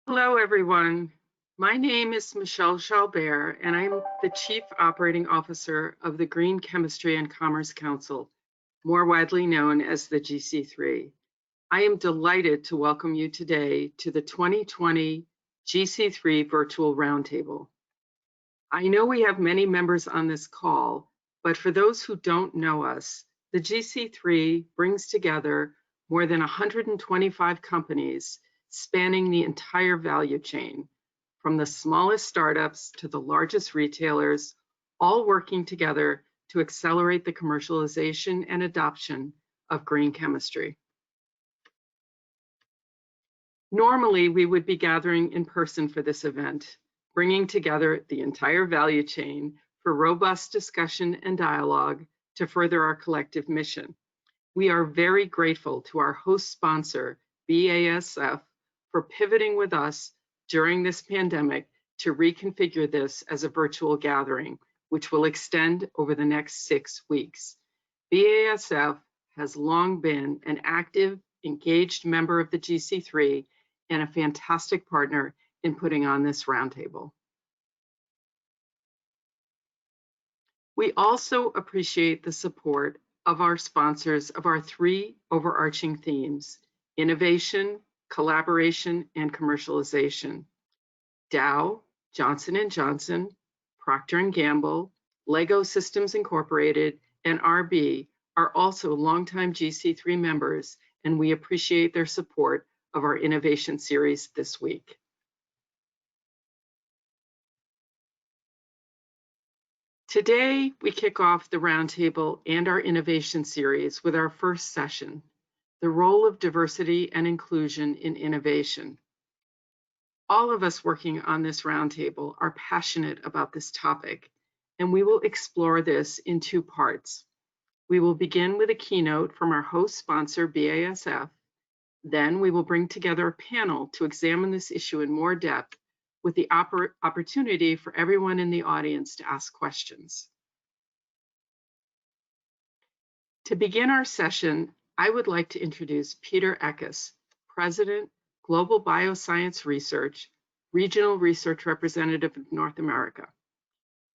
Hello, everyone. My name is Michelle Chalbert, and I'm the Chief Operating Officer of the Green Chemistry and Commerce Council, more widely known as the GC3. I am delighted to welcome you today to the 2020 GC3 Virtual Roundtable. I know we have many members on this call, but for those who don't know us, the GC3 brings together more than 125 companies spanning the entire value chain, from the smallest startups to the largest retailers, all working together to accelerate the commercialization and adoption of green chemistry. Normally, we would be gathering in person for this event, bringing together the entire value chain for robust discussion and dialogue to further our collective mission. We are very grateful to our host sponsor, BASF, for pivoting with us during this pandemic to reconfigure this as a virtual gathering, which will extend over the next 6 weeks. BASF has long been an active, engaged member of the GC3 and a fantastic partner in putting on this roundtable. We also appreciate the support of our sponsors of our 3 overarching themes: innovation, collaboration, and commercialization. Dow, Johnson & Johnson, Procter & Gamble, Lego Systems Incorporated, and RB are also longtime GC3 members, and we appreciate their support of our innovation series this week. Today, we kick off the roundtable and our innovation series with our first session, the role of diversity and inclusion in innovation. All of us working on this roundtable are passionate about this topic, and we will explore this in 2 parts. We will begin with a keynote from our host sponsor, BASF. Then we will bring together a panel to examine this issue in more depth with the opportunity for everyone in the audience to ask questions. To begin our session, I would like to introduce Peter Eckes, President, Global Bioscience Research, Regional Research Representative of North America.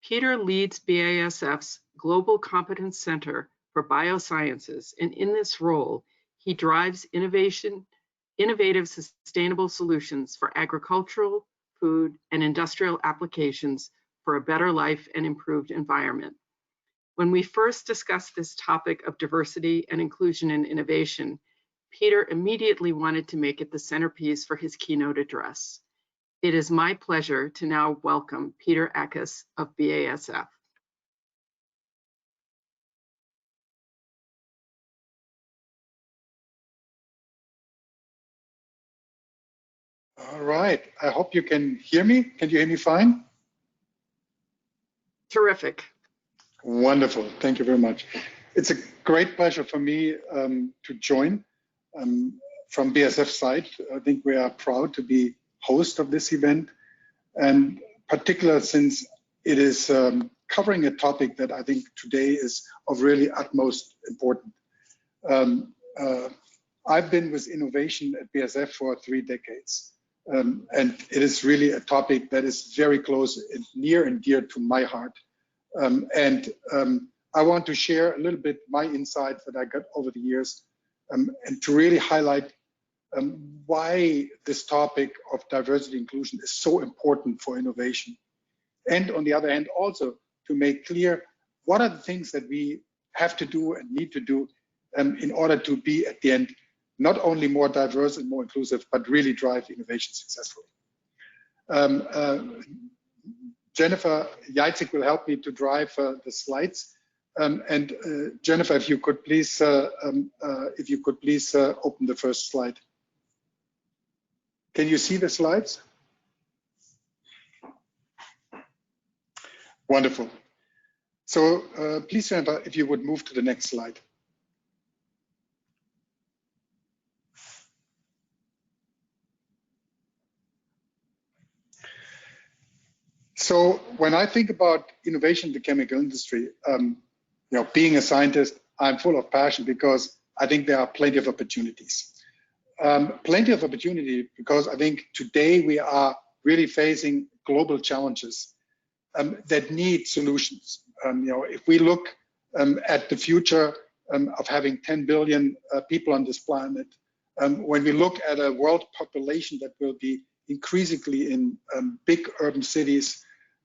Peter leads BASF's Global Competence Center for Biosciences, and in this role, he drives innovative sustainable solutions for agricultural, food, and industrial applications for a better life and improved environment. When we first discussed this topic of diversity and inclusion in innovation, Peter immediately wanted to make it the centerpiece for his keynote address. It is my pleasure to now welcome Peter Eckes of BASF. All right, I hope you can hear me. Can you hear me fine? Terrific. Wonderful, thank you very much. It's a great pleasure for me to join from BASF side. I think we are proud to be host of this event, and particular since it is covering a topic that I think today is of really utmost importance. I've been with innovation at BASF for 3 decades. And it is really a topic that is very close and near and dear to my heart. I want to share a little bit my insights that I got over the years and to really highlight why this topic of diversity inclusion is so important for innovation. And on the other hand, also to make clear what are the things that we have to do and need to do in order to be at the end not only more diverse and more inclusive, but really drive innovation successfully. Jennifer Jacek will help me to drive the slides. Jennifer, if you could please, open the first slide. Can you see the slides? Wonderful. So please, Jennifer, if you would move to the next slide. So when I think about innovation in the chemical industry, being a scientist, I'm full of passion because I think there are plenty of opportunities. Plenty of opportunity, because I think today we are really facing global challenges that need solutions. If we look at the future of having 10 billion people on this planet, when we look at a world population that will be increasingly in big urban cities,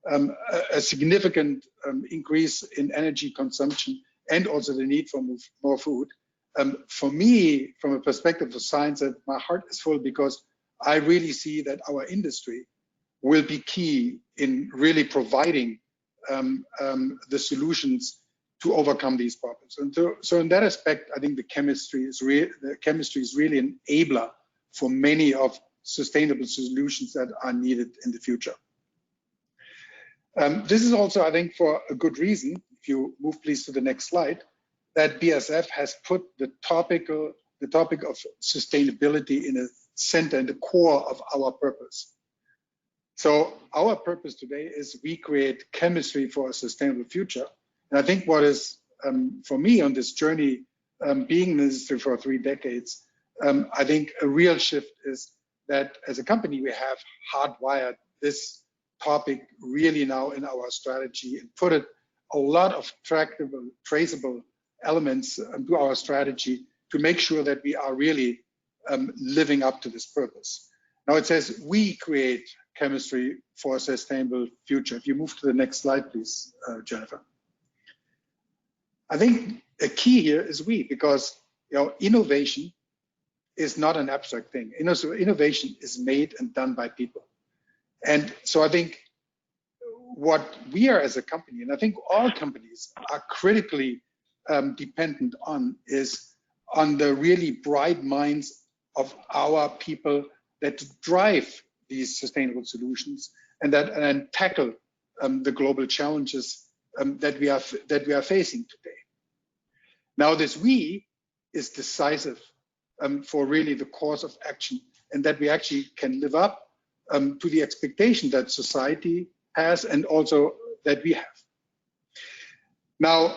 a significant increase in energy consumption, and also the need for more food. For me, from a perspective of science, my heart is full, because I really see that our industry will be key in really providing the solutions to overcome these problems. And so in that aspect, I think the chemistry is really an enabler for many of sustainable solutions that are needed in the future. This is also, I think, for a good reason. If you move please to the next slide, that BASF has put the topic of sustainability in the center and the core of our purpose. So our purpose today is we create chemistry for a sustainable future. And I think what is, for me on this journey, being in the industry for 3 decades, I think a real shift is that as a company, we have hardwired this topic really now in our strategy and put it a lot of tractable, traceable elements to our strategy to make sure that we are really living up to this purpose. Now it says we create chemistry for a sustainable future. If you move to the next slide, please, Jennifer. I think a key here is we, because innovation is not an abstract thing. Innovation is made and done by people. And so I think what we are as a company, and I think all companies are critically dependent on, is on the really bright minds of our people that drive these sustainable solutions and tackle the global challenges that we are facing today. Now, this we is decisive for really the course of action, and that we actually can live up to the expectation that society has and also that we have. Now,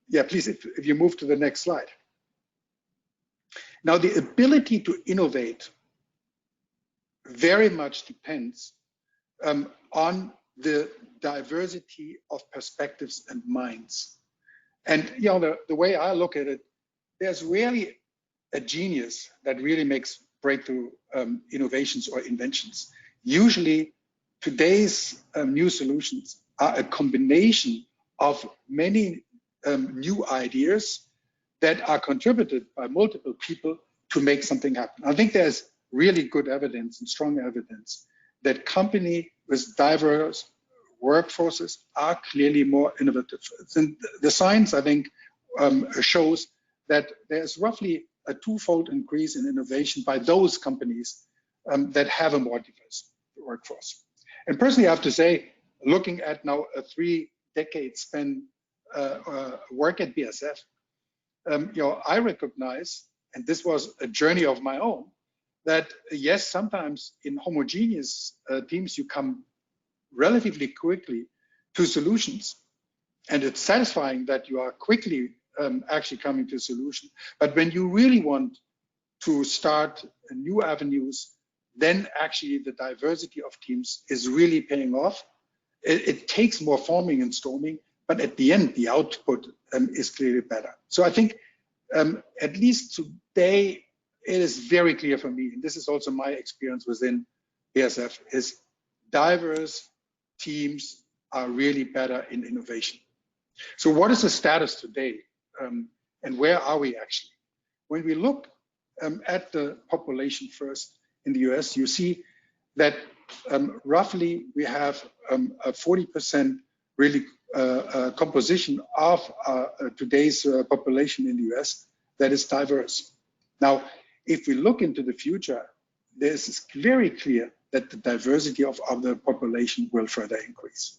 yeah, please, if you move to the next slide. Now, the ability to innovate very much depends on the diversity of perspectives and minds. And the way I look at it, there's really a genius that really makes breakthrough innovations or inventions. Usually, today's new solutions are a combination of many new ideas that are contributed by multiple people to make something happen. I think there's really good evidence and strong evidence that companies with diverse workforces are clearly more innovative. And the science, I think, shows that there's roughly a 2-fold increase in innovation by those companies that have a more diverse workforce. And personally, I have to say, looking at now a 3-decade span work at BASF, I recognize, and this was a journey of my own, that yes, sometimes in homogeneous teams, you come relatively quickly to solutions, and it's satisfying that you are quickly actually coming to a solution. But when you really want to start new avenues, then actually the diversity of teams is really paying off. It takes more forming and storming, but at the end, the output is clearly better. So I think at least today, it is very clear for me, and this is also my experience within BASF, is diverse teams are really better in innovation. So what is the status today, and where are we actually? When we look at the population first in the US, you see that roughly we have a 40% really composition of today's population in the US that is diverse. Now, if we look into the future, it's very clear that the diversity of the population will further increase.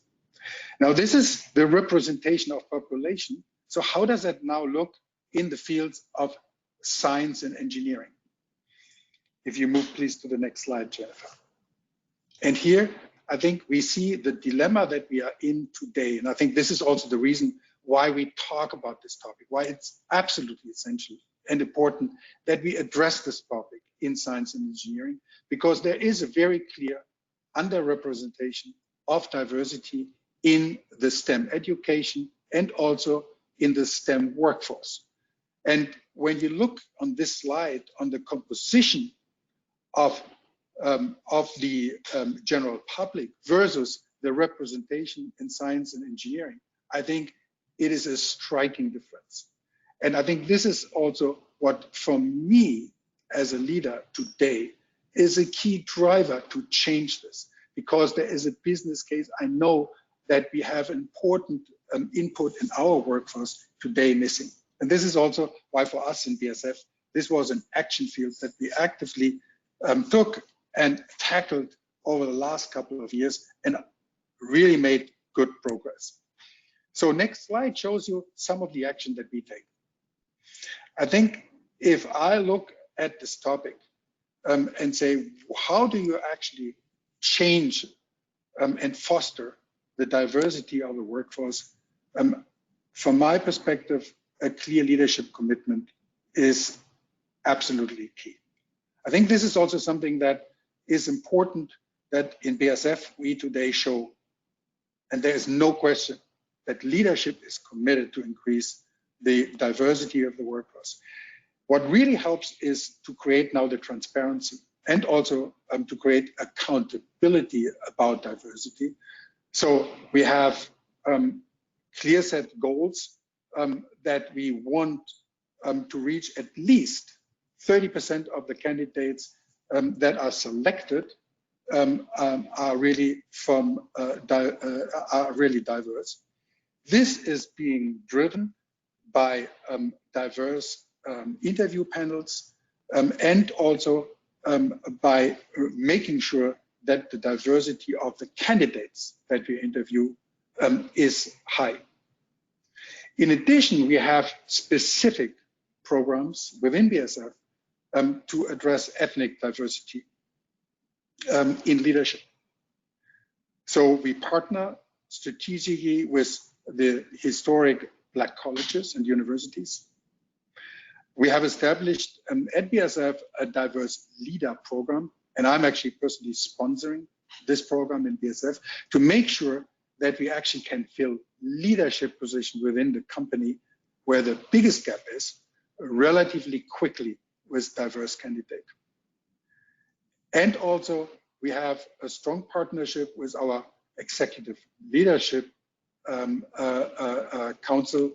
Now, this is the representation of population. So how does that now look in the fields of science and engineering? If you move, please, to the next slide, Jennifer. And here, I think we see the dilemma that we are in today. And I think this is also the reason why we talk about this topic, why it's absolutely essential and important that we address this topic in science and engineering, because there is a very clear underrepresentation of diversity in the STEM education and also in the STEM workforce. And when you look on this slide on the composition of the general public versus the representation in science and engineering, I think it is a striking difference. And I think this is also what, for me as a leader today, is a key driver to change this, because there is a business case. I know that we have important input in our workforce today missing. And this is also why for us in BASF, this was an action field that we actively took and tackled over the last couple of years and really made good progress. So next slide shows you some of the action that we take. I think if I look at this topic and say, how do you actually change and foster the diversity of the workforce? From my perspective, a clear leadership commitment is absolutely key. I think this is also something that is important that in BASF we today show, and there is no question that leadership is committed to increase the diversity of the workforce. What really helps is to create now the transparency and also to create accountability about diversity. So we have clear set goals that we want to reach. At least 30% of the candidates that are selected are really diverse. This is being driven by diverse interview panels and also by making sure that the diversity of the candidates that we interview is high. In addition, we have specific programs within BASF to address ethnic diversity in leadership. So we partner strategically with the historic Black colleges and universities. We have established at BASF a diverse leader program, and I'm actually personally sponsoring this program in BASF to make sure that we actually can fill leadership positions within the company where the biggest gap is relatively quickly with diverse candidates. And also we have a strong partnership with our executive leadership council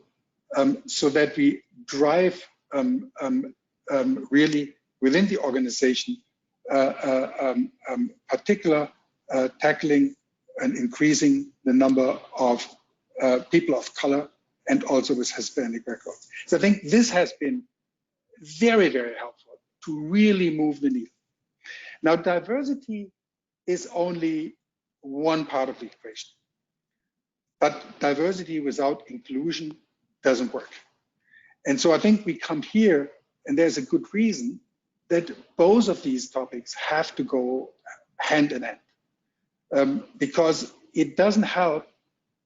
so that we drive really within the organization particular tackling and increasing the number of people of color and also with Hispanic background. So I think this has been very, very helpful to really move the needle. Now, diversity is only one part of the equation, but diversity without inclusion doesn't work. And so I think we come here, and there's a good reason that both of these topics have to go hand in hand, because it doesn't help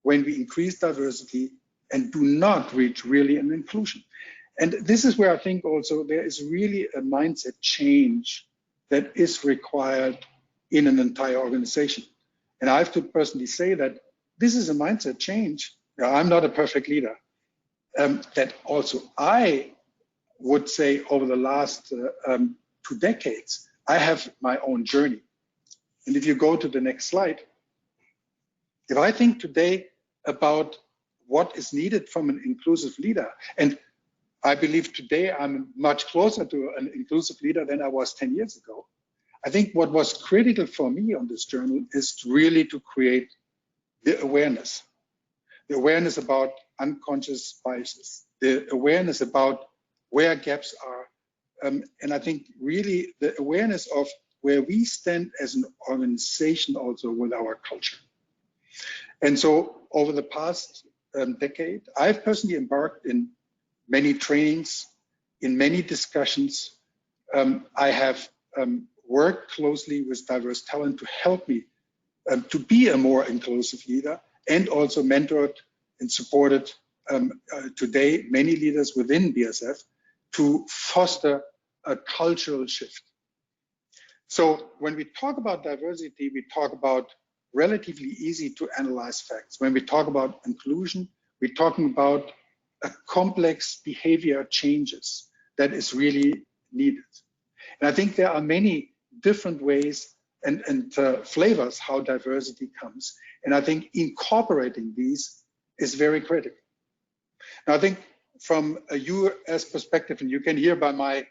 when we increase diversity and do not reach really an inclusion. And this is where I think also there is really a mindset change that is required in an entire organization. And I have to personally say that this is a mindset change. I'm not a perfect leader. That also I would say over the last 2 decades, I have my own journey. And if you go to the next slide, if I think today about what is needed from an inclusive leader, and I believe today I'm much closer to an inclusive leader than I was 10 years ago. I think what was critical for me on this journey is really to create the awareness about unconscious biases, the awareness about where gaps are. And I think really the awareness of where we stand as an organization also with our culture. And so over the past decade, I've personally embarked in many trainings, in many discussions. I have worked closely with diverse talent to help me to be a more inclusive leader, and also mentored and supported today many leaders within BASF to foster a cultural shift. So when we talk about diversity, we talk about relatively easy to analyze facts. When we talk about inclusion, we're talking about a complex behavior changes that is really needed. And I think there are many different ways and flavors how diversity comes. And I think incorporating these is very critical. Now, I think from a US perspective, and you can hear by my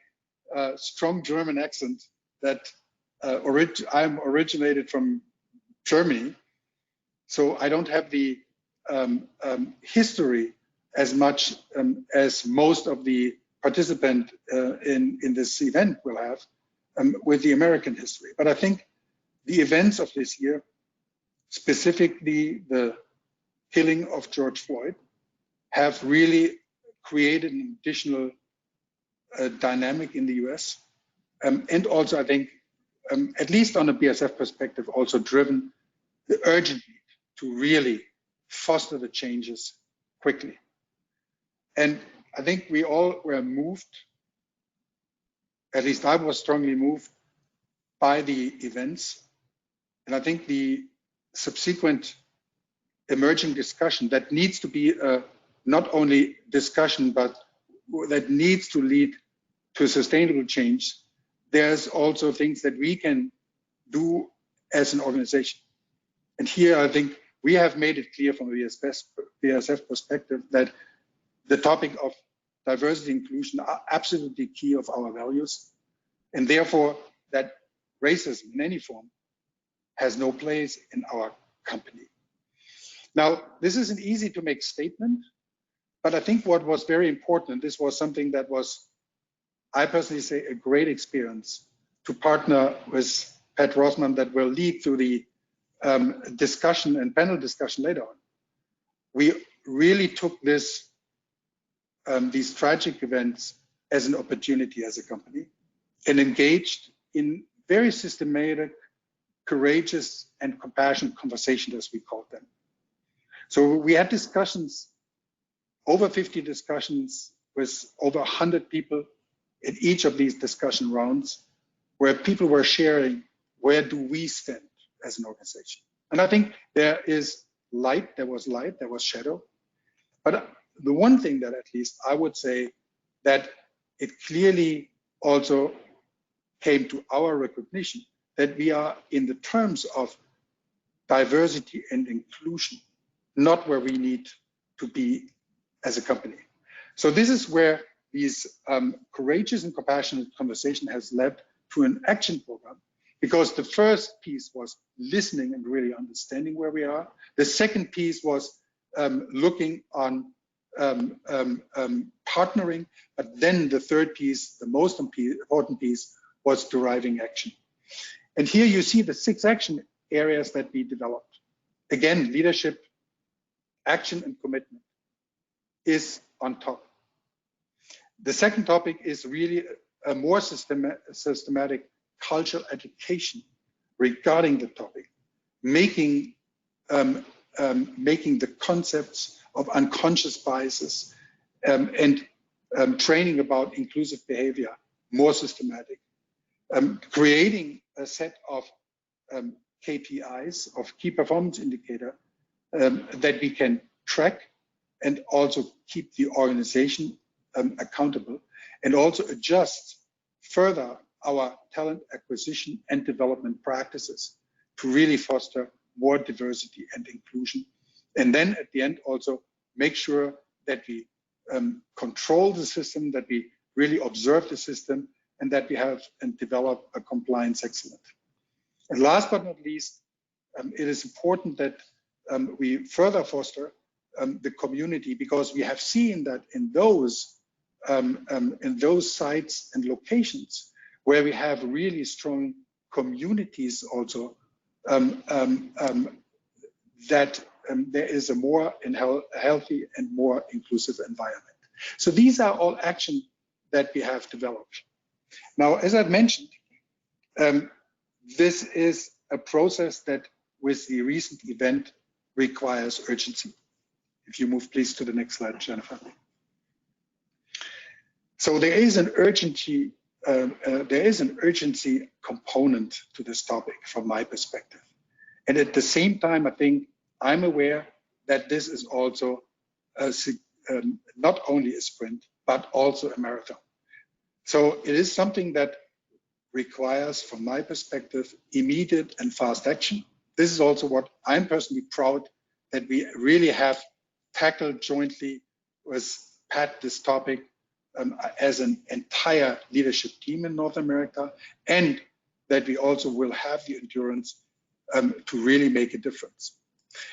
strong German accent that I'm originated from Germany, so I don't have the history as much as most of the participants in this event will have with the American history. But I think the events of this year, specifically the killing of George Floyd, have really created an additional dynamic in the US. And also, I think, at least on a BSF perspective, also driven the urgent need to really foster the changes quickly. And I think we all were moved, at least I was strongly moved by the events. And I think the subsequent emerging discussion that needs to be not only discussion, but that needs to lead to sustainable change. There's also things that we can do as an organization. And here I think we have made it clear from the BSF perspective that the topic of diversity and inclusion are absolutely key of our values. And therefore that racism in any form has no place in our company. Now, this is an easy to make statement, but I think what was very important, this was something that was, I personally say, a great experience to partner with Pat Rossman that will lead to the discussion and panel discussion later on. We really took this, these tragic events as an opportunity as a company and engaged in very systematic, courageous and compassionate conversations, as we called them. So we had discussions, over 50 discussions with over 100 people in each of these discussion rounds, where people were sharing, where do we stand as an organization? And I think there is light, there was shadow. But the one thing that at least I would say that it clearly also came to our recognition that we are in the terms of diversity and inclusion, not where we need to be as a company. So this is where these courageous and compassionate conversation has led to an action program, because the first piece was listening and really understanding where we are. The second piece was looking on partnering, but then the third piece, the most important piece, was deriving action. And here you see the 6 action areas that we developed. Again, leadership, action and commitment is on top. The second topic is really a more systematic cultural education regarding the topic, making the concepts of unconscious biases and training about inclusive behavior more systematic, creating a set of KPIs, of key performance indicator, that we can track and also keep the organization accountable, and also adjust further our talent acquisition and development practices to really foster more diversity and inclusion. And then at the end also make sure that we control the system, that we really observe the system, and that we have and develop a compliance excellence. And last but not least, it is important that we further foster the community, because we have seen that in those sites and locations where we have really strong communities also, that there is a more healthy and more inclusive environment. So these are all actions that we have developed. Now, as I've mentioned, this is a process that with the recent event requires urgency. If you move please to the next slide, Jennifer. So there is an urgency there is an urgency component to this topic from my perspective. And at the same time, I think I'm aware that this is also not only a sprint, but also a marathon. So it is something that requires, from my perspective, immediate and fast action. This is also what I'm personally proud that we really have tackled jointly with Pat this topic as an entire leadership team in North America, and that we also will have the endurance to really make a difference.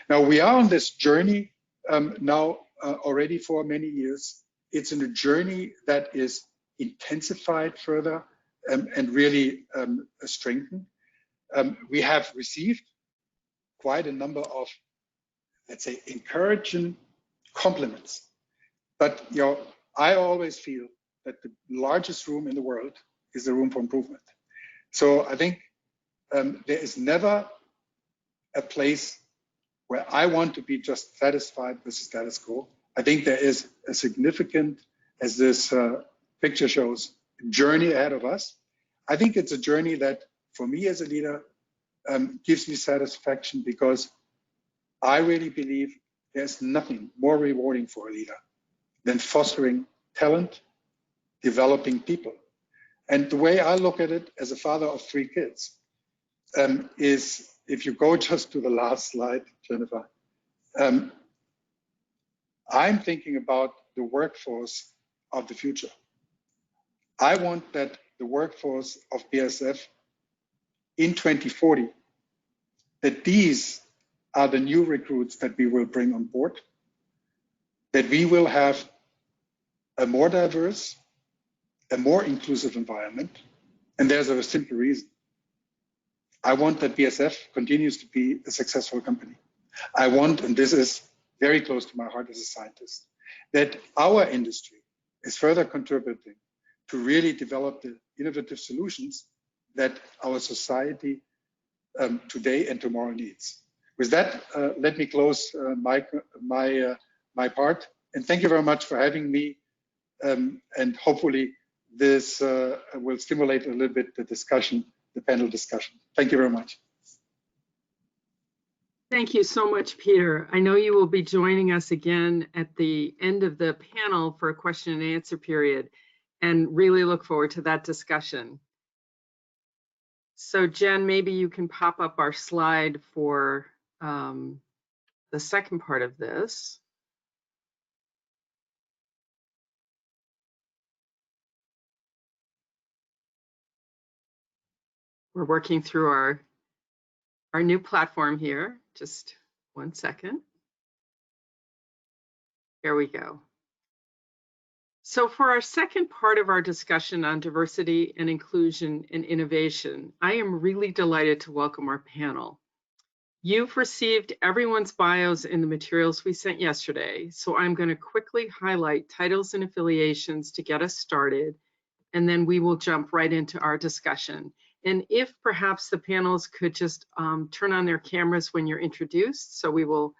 Now, we are on this journey already for many years. It's in a journey that is intensified further and really strengthened. We have received quite a number of, let's say, encouraging compliments. But I always feel that the largest room in the world is the room for improvement. So I think there is never a place where I want to be just satisfied with the status quo. I think there is a significant, as this picture shows, journey ahead of us. I think it's a journey that, for me as a leader, gives me satisfaction, because I really believe there's nothing more rewarding for a leader than fostering talent, developing people. And the way I look at it as a father of 3 kids is, if you go just to the last slide, Jennifer, I'm thinking about the workforce of the future. I want that the workforce of BASF in 2040, that these are the new recruits that we will bring on board, that we will have a more diverse, a more inclusive environment. And there's a simple reason. I want that BASF continues to be a successful company. I want, and this is very close to my heart as a scientist, that our industry is further contributing to really develop the innovative solutions that our society today and tomorrow needs. With that, let me close my part, and thank you very much for having me. And hopefully this will stimulate a little bit the discussion, the panel discussion. Thank you very much. Thank you so much, Peter. I know you will be joining us again at the end of the panel for a question and answer period, and really look forward to that discussion. So Jen, maybe you can pop up our slide for the second part of this. We're working through our new platform here. Just 1 second. Here we go. So for our second part of our discussion on diversity and inclusion and innovation, I am really delighted to welcome our panel. You've received everyone's bios in the materials we sent yesterday, so I'm going to quickly highlight titles and affiliations to get us started, and then we will jump right into our discussion. And if perhaps the panels could just turn on their cameras when you're introduced, so we will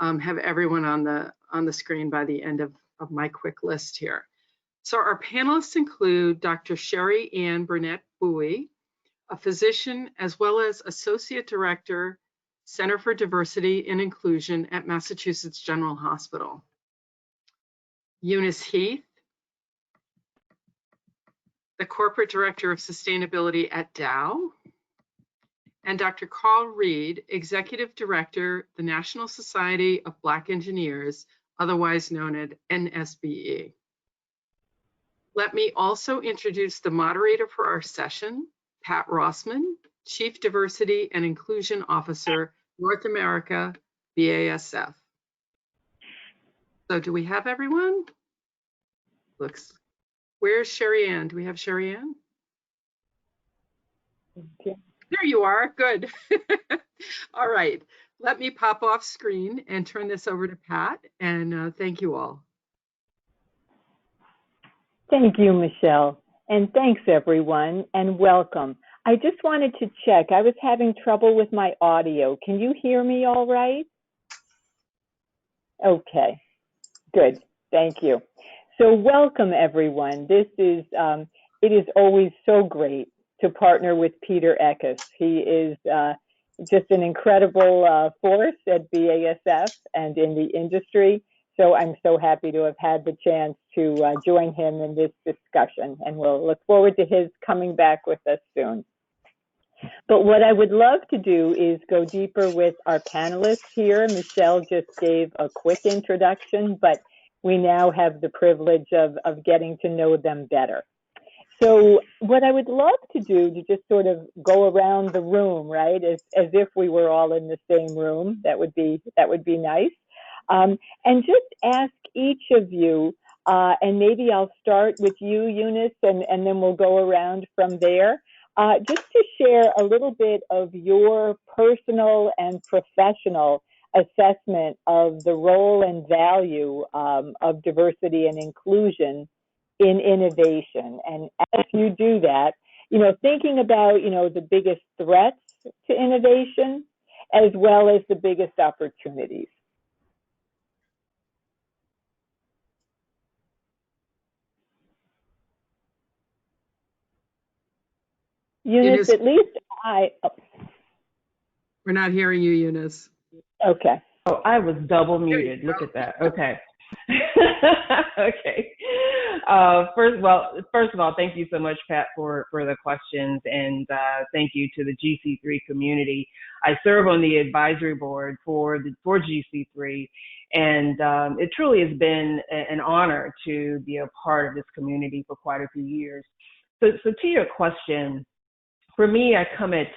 have everyone on the screen by the end of my quick list here. So our panelists include Dr. Sherry Ann Burnett Bowie, a physician as well as Associate Director, Center for Diversity and Inclusion at Massachusetts General Hospital. Eunice Heath, the Corporate Director of Sustainability at Dow, and Dr. Carl Reed, Executive Director, the National Society of Black Engineers, otherwise known as NSBE. Let me also introduce the moderator for our session, Pat Rossman, Chief Diversity and Inclusion Officer, North America, BASF. So do we have everyone? Where's Sherry Ann? Do we have Sherry Ann? Yeah. There you are, good. All right, let me pop off screen and turn this over to Pat, and thank you all. Thank you, Michelle, and thanks everyone, and welcome. I just wanted to check, I was having trouble with my audio. Can you hear me all right? Okay, good, thank you. So welcome everyone. This is it is always so great to partner with Peter Eckes. He is just an incredible force at BASF and in the industry. So I'm so happy to have had the chance to join him in this discussion, and we'll look forward to his coming back with us soon. But what I would love to do is go deeper with our panelists here. Michelle just gave a quick introduction, but we now have the privilege of getting to know them better. So what I would love to do to just sort of go around the room, right, as if we were all in the same room, that would be nice, and just ask each of you, and maybe I'll start with you, Eunice, and then we'll go around from there, just to share a little bit of your personal and professional assessment of the role and value of diversity and inclusion in innovation. And as you do that, thinking about, the biggest threats to innovation as well as the biggest opportunities. Eunice, at least We're not hearing you, Eunice. Okay. Oh, I was double muted. Look at that. Okay. Okay. First of all, thank you so much, Pat, for the questions, and thank you to the GC3 community. I serve on the advisory board for GC3, and it truly has been an honor to be a part of this community for quite a few years. So to your question, for me, I come at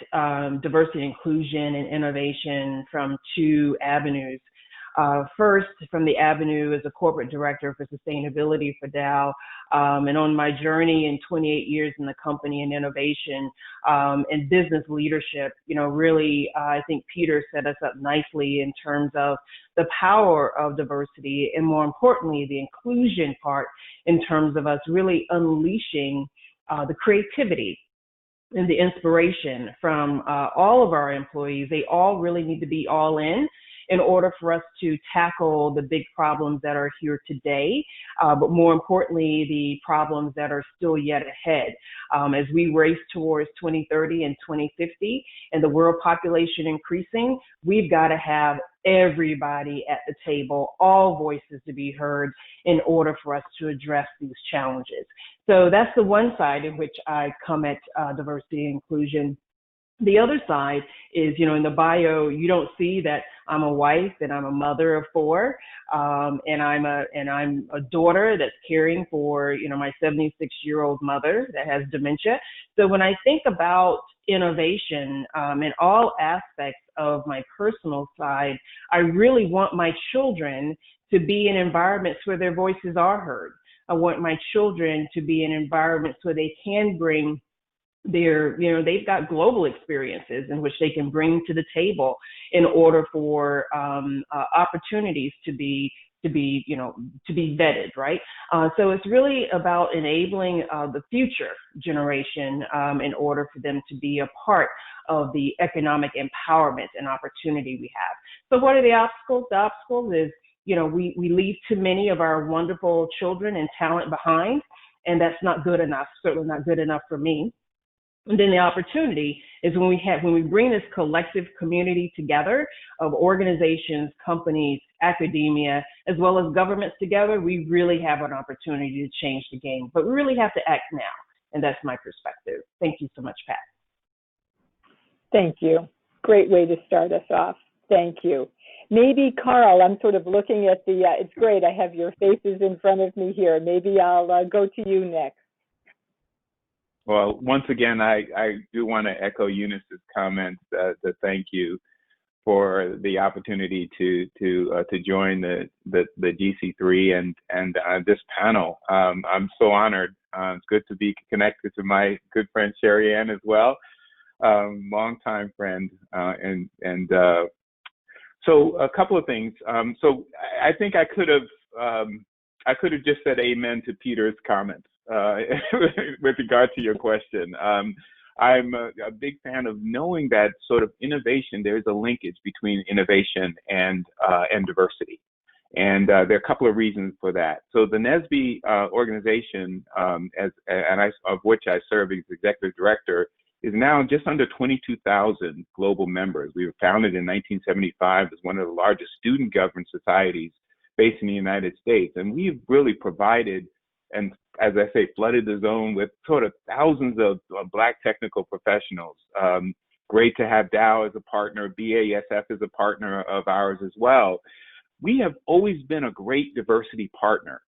diversity, inclusion, and innovation from two avenues. First, from the avenue as a corporate director for sustainability for Dow, and on my journey in 28 years in the company in innovation and business leadership, really, I think Peter set us up nicely in terms of the power of diversity, and more importantly, the inclusion part in terms of us really unleashing the creativity and the inspiration from all of our employees. They all really need to be all in order for us to tackle the big problems that are here today, but more importantly, the problems that are still yet ahead. As we race towards 2030 and 2050 and the world population increasing, we've got to have everybody at the table, all voices to be heard in order for us to address these challenges. So that's the one side in which I come at diversity and inclusion. The other side is, in the bio, you don't see that I'm a wife and I'm a mother of four, and I'm a daughter that's caring for, my 76-year-old mother that has dementia. So when I think about innovation in all aspects of my personal side, I really want my children to be in environments where their voices are heard. I want my children to be in environments where they can bring they've got global experiences in which they can bring to the table in order for opportunities to be vetted, right? So it's really about enabling the future generation in order for them to be a part of the economic empowerment and opportunity we have. So what are the obstacles? The obstacles is, we leave too many of our wonderful children and talent behind, and that's not good enough, certainly not good enough for me. And then the opportunity is when we bring this collective community together of organizations, companies, academia, as well as governments together, we really have an opportunity to change the game. But we really have to act now, and that's my perspective. Thank you so much, Pat. Thank you. Great way to start us off. Thank you. Maybe, Carl, I'm sort of looking at it's great. I have your faces in front of me here. Maybe I'll go to you next. Well, once again, I do want to echo Eunice's comments to thank you for the opportunity to join the GC3 and this panel. I'm so honored. It's good to be connected to my good friend Sherry Ann as well, longtime friend, so a couple of things. So I think I could have just said amen to Peter's comments. With regard to your question, I'm a big fan of knowing that sort of innovation, there's a linkage between innovation and diversity. And there are a couple of reasons for that. So the NSBE organization, of which I serve as executive director, is now just under 22,000 global members. We were founded in 1975 as one of the largest student governed societies based in the United States. And we've really provided, and as I say, flooded the zone with sort of thousands of Black technical professionals. Great to have Dow as a partner, BASF is a partner of ours as well. We have always been a great diversity partner.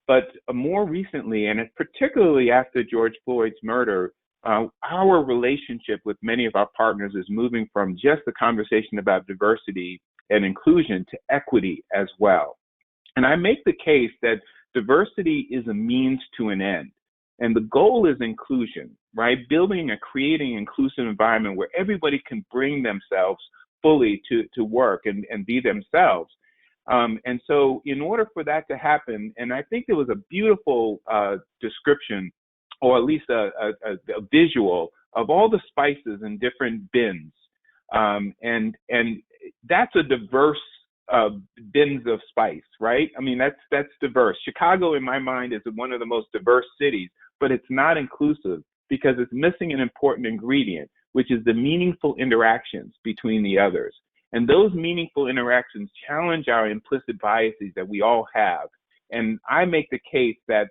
But more recently, and particularly after George Floyd's murder, our relationship with many of our partners is moving from just the conversation about diversity and inclusion to equity as well. And I make the case that diversity is a means to an end. And the goal is inclusion, right? Building and creating an inclusive environment where everybody can bring themselves fully to work and be themselves. And so in order for that to happen, and I think there was a beautiful description, or at least a visual of all the spices in different bins. And that's a diverse bins of spice, right? I mean, that's diverse. Chicago, in my mind, is one of the most diverse cities, but it's not inclusive because it's missing an important ingredient, which is the meaningful interactions between the others. And those meaningful interactions challenge our implicit biases that we all have. And I make the case that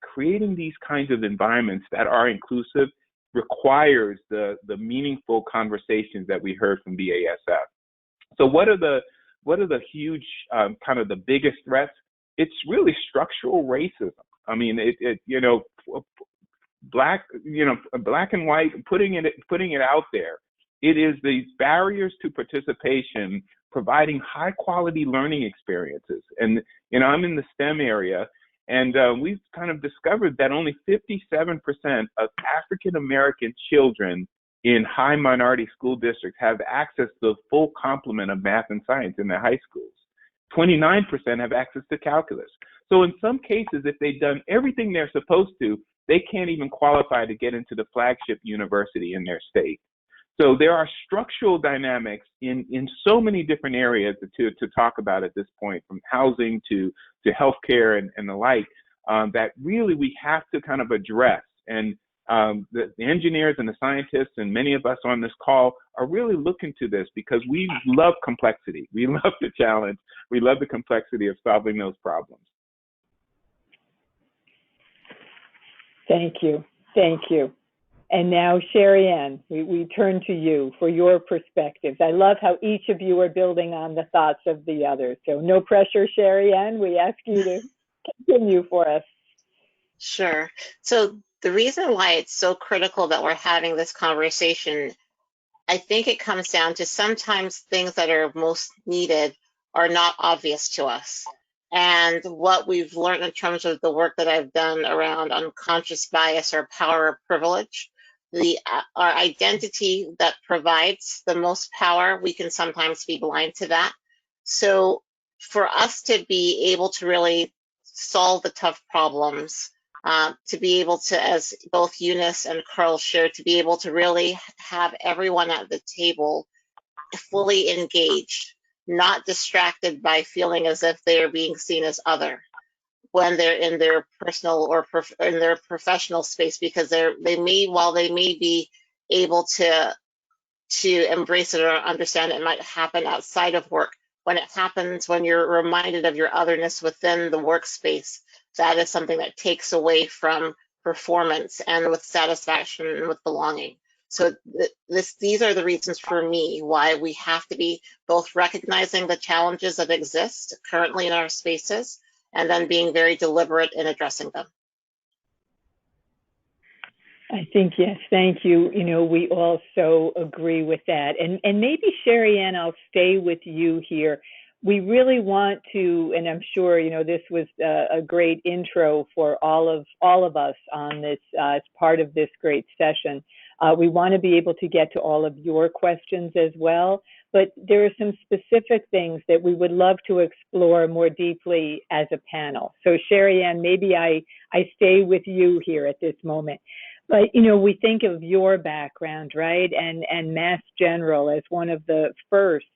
creating these kinds of environments that are inclusive requires the meaningful conversations that we heard from BASF. So what are the huge kind of the biggest threats? It's really structural racism. I mean, black and white, putting it out there. It is these barriers to participation, providing high quality learning experiences. And, I'm in the STEM area, and we've kind of discovered that only 57% of African American children in high minority school districts have access to the full complement of math and science in their high schools. 29% have access to calculus. So in some cases, if they've done everything they're supposed to, they can't even qualify to get into the flagship university in their state. So there are structural dynamics in so many different areas to talk about at this point, from housing to healthcare and the like, that really we have to kind of address. And the engineers and the scientists and many of us on this call are really looking to this because we love complexity. We love the challenge. We love the complexity of solving those problems. Thank you. Thank you. And now, Sherry Ann, we turn to you for your perspectives. I love how each of you are building on the thoughts of the others. So no pressure, Sherry Ann. We ask you to continue for us. Sure. So the reason why it's so critical that we're having this conversation, I think it comes down to sometimes things that are most needed are not obvious to us. And what we've learned in terms of the work that I've done around unconscious bias or power of privilege, our identity that provides the most power, we can sometimes be blind to that. So for us to be able to really solve the tough problems, to be able to, as both Eunice and Carl shared, to be able to really have everyone at the table fully engaged, not distracted by feeling as if they're being seen as other when they're in their personal or in their professional space, because while they may be able to embrace it or understand it might happen outside of work. When it happens, when you're reminded of your otherness within the workspace, that is something that takes away from performance and with satisfaction and with belonging. So these are the reasons for me why we have to be both recognizing the challenges that exist currently in our spaces and then being very deliberate in addressing them. I think, yes, thank you. We also agree with that. And maybe, Sherry Ann, I'll stay with you here. We really want to, and I'm sure, this was a great intro for all of us on this as part of this great session. We want to be able to get to all of your questions as well, but there are some specific things that we would love to explore more deeply as a panel. So Sherry Ann, maybe I stay with you here at this moment. But, we think of your background, right, and Mass General as one of the first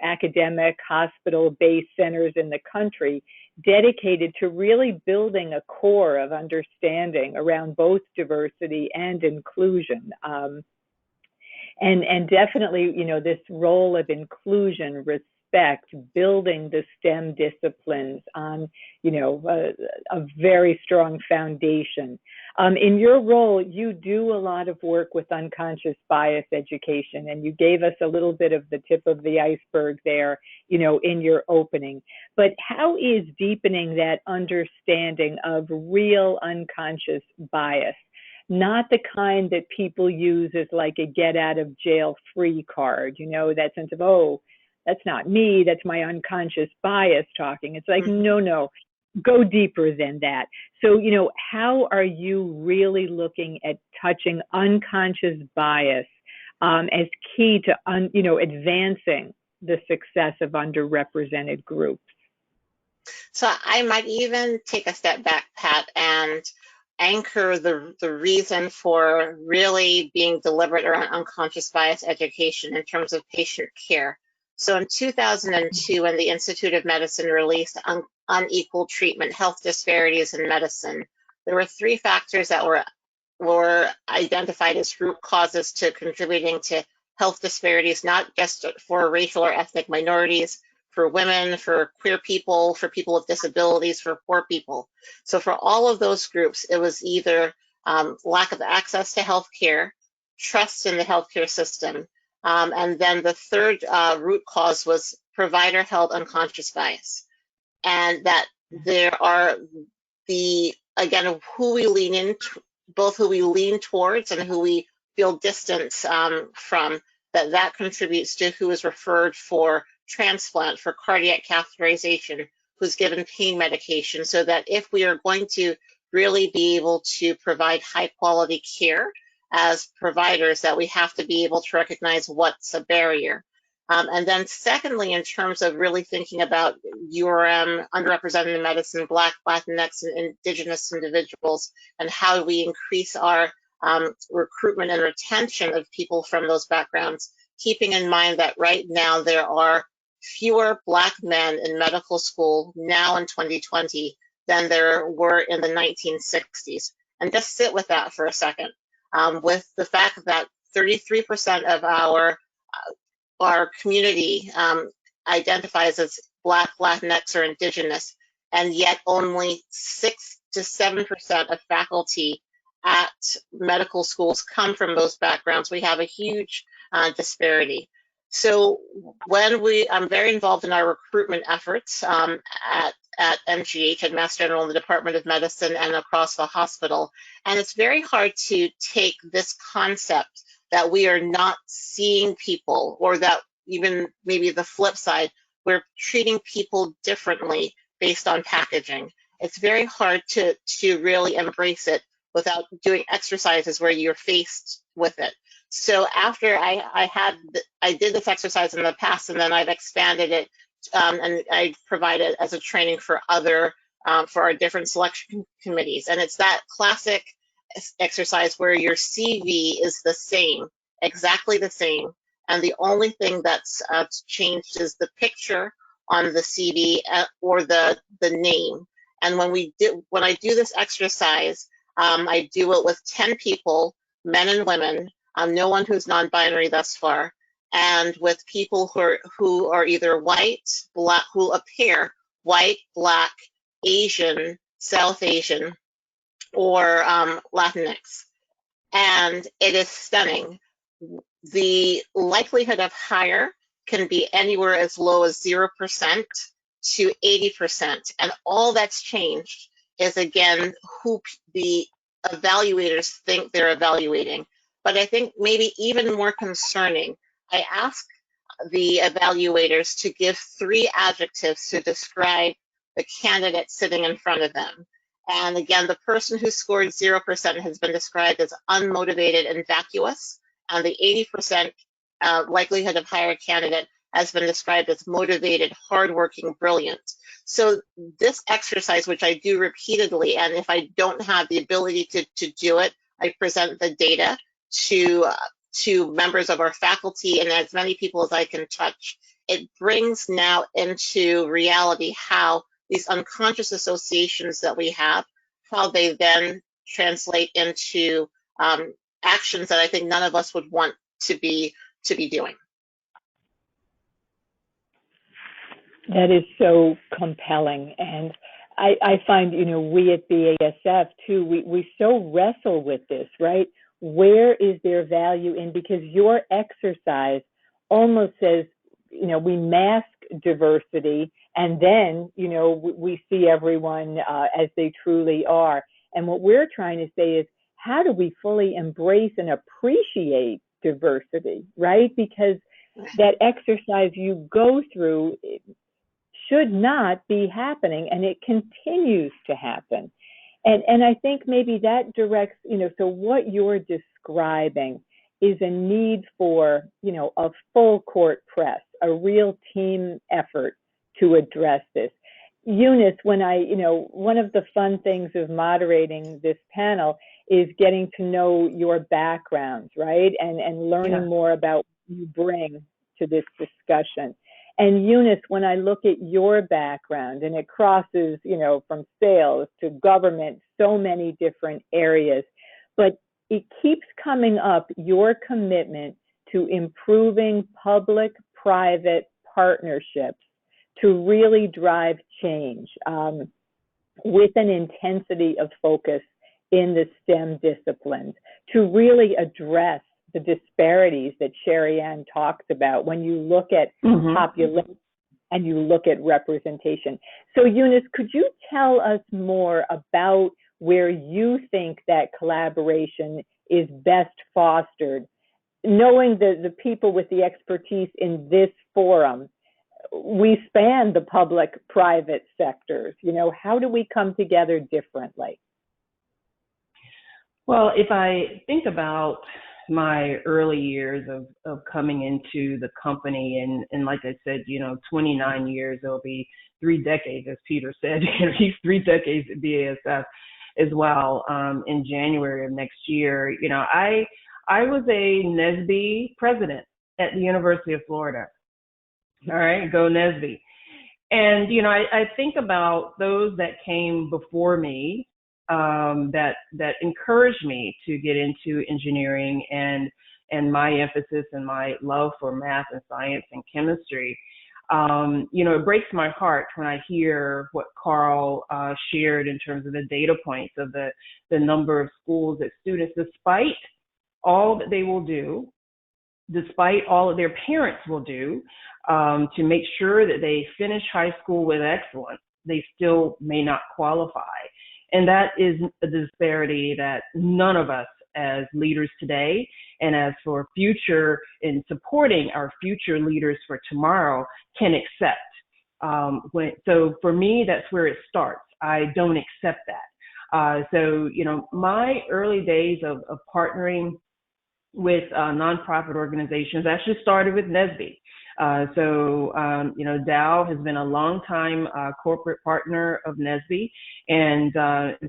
academic hospital-based centers in the country dedicated to really building a core of understanding around both diversity and inclusion. And definitely, this role of inclusion, respect, building the STEM disciplines on, a very strong foundation. In your role, you do a lot of work with unconscious bias education, and you gave us a little bit of the tip of the iceberg there, in your opening. But how is deepening that understanding of real unconscious bias? Not the kind that people use as like a get out of jail free card, that sense of, oh, that's not me, that's my unconscious bias talking. It's like, no, go deeper than that. So, how are you really looking at touching unconscious bias as key to, advancing the success of underrepresented groups? So I might even take a step back, Pat, and anchor the reason for really being deliberate around unconscious bias education in terms of patient care. So in 2002, when the Institute of Medicine released Unequal Treatment, Health Disparities in Medicine, there were 3 factors that were identified as root causes to contributing to health disparities, not just for racial or ethnic minorities, for women, for queer people, for people with disabilities, for poor people. So for all of those groups, it was either lack of access to healthcare, trust in the healthcare system, and then the third root cause was provider-held unconscious bias. And that there are again, who we lean in, both who we lean towards and who we feel distance from, that contributes to who is referred for transplant, for cardiac catheterization, who's given pain medication, so that if we are going to really be able to provide high quality care as providers, that we have to be able to recognize what's a barrier. And then secondly, in terms of really thinking about URM, underrepresented medicine, Black, Latinx, and Indigenous individuals, and how we increase our recruitment and retention of people from those backgrounds, keeping in mind that right now there are fewer Black men in medical school now in 2020 than there were in the 1960s. And just sit with that for a second, with the fact that 33% of our community identifies as Black, Latinx, or Indigenous, and yet only 6 to 7% of faculty at medical schools come from those backgrounds. We have a huge disparity. So I'm very involved in our recruitment efforts at MGH, at Mass General, in the Department of Medicine, and across the hospital. And it's very hard to take this concept that we are not seeing people, or that even maybe the flip side, we're treating people differently based on packaging. It's very hard to really embrace it without doing exercises where you're faced with it. So after I did this exercise in the past, and then I've expanded it, and I provide it as a training for for our different selection committees. And it's that classic exercise where your CV is the same, exactly the same, and the only thing that's changed is the picture on the CV or the name. And when I do this exercise, I do it with 10 people, men and women, no one who's non-binary thus far, and with people who are either white, Black, who appear white, Black, Asian, South Asian, or Latinx. And it is stunning. The likelihood of hire can be anywhere as low as 0% to 80%. And all that's changed is, again, who the evaluators think they're evaluating. But I think maybe even more concerning, I ask the evaluators to give 3 adjectives to describe the candidate sitting in front of them. And again, the person who scored 0% has been described as unmotivated and vacuous, and the 80% likelihood of hire candidate has been described as motivated, hardworking, brilliant. So this exercise, which I do repeatedly, and if I don't have the ability to do it, I present the data to members of our faculty and as many people as I can touch. it brings now into reality how these unconscious associations that we have, how they then translate into actions that I think none of us would want to be doing. That is so compelling. And I find, we at BASF too, we so wrestle with this, right? Where is there value in, because your exercise almost says, we mask diversity and then, we see everyone as they truly are. And what we're trying to say is, how do we fully embrace and appreciate diversity, right? Because that exercise you go through should not be happening, and it continues to happen. And I think maybe that directs, so what you're describing is a need for, a full court press, a real team effort to address this. Eunice, one of the fun things of moderating this panel is getting to know your background, right? And learning more about what you bring to this discussion. And Eunice, when I look at your background, and it crosses, from sales to government, so many different areas, but it keeps coming up, your commitment to improving public-private partnerships to really drive change with an intensity of focus in the STEM disciplines, to really address the disparities that Sherry Ann talked about when you look at population and you look at representation. So Eunice, could you tell us more about where you think that collaboration is best fostered, knowing the people with the expertise in this forum? We span the public-private sectors. How do we come together differently? Well, if I think about my early years of coming into the company, and like I said, 29 years, it'll be 3 decades, as Peter said, he's 3 decades at BASF as well, in January of next year. I was a NSBE president at the University of Florida. All right, go NSBE. And, I think about those that came before me, that encouraged me to get into engineering, and my emphasis and my love for math and science and chemistry. It breaks my heart when I hear what Carl shared in terms of the data points of the number of schools that students, despite all that they will do, despite all of their parents will do to make sure that they finish high school with excellence, they still may not qualify. And that is a disparity that none of us as leaders today, and as for future in supporting our future leaders for tomorrow, can accept. So for me, that's where it starts. I don't accept that. So my early days of partnering with nonprofit organizations actually started with NSBE. Dow has been a long-time corporate partner of NSBE, and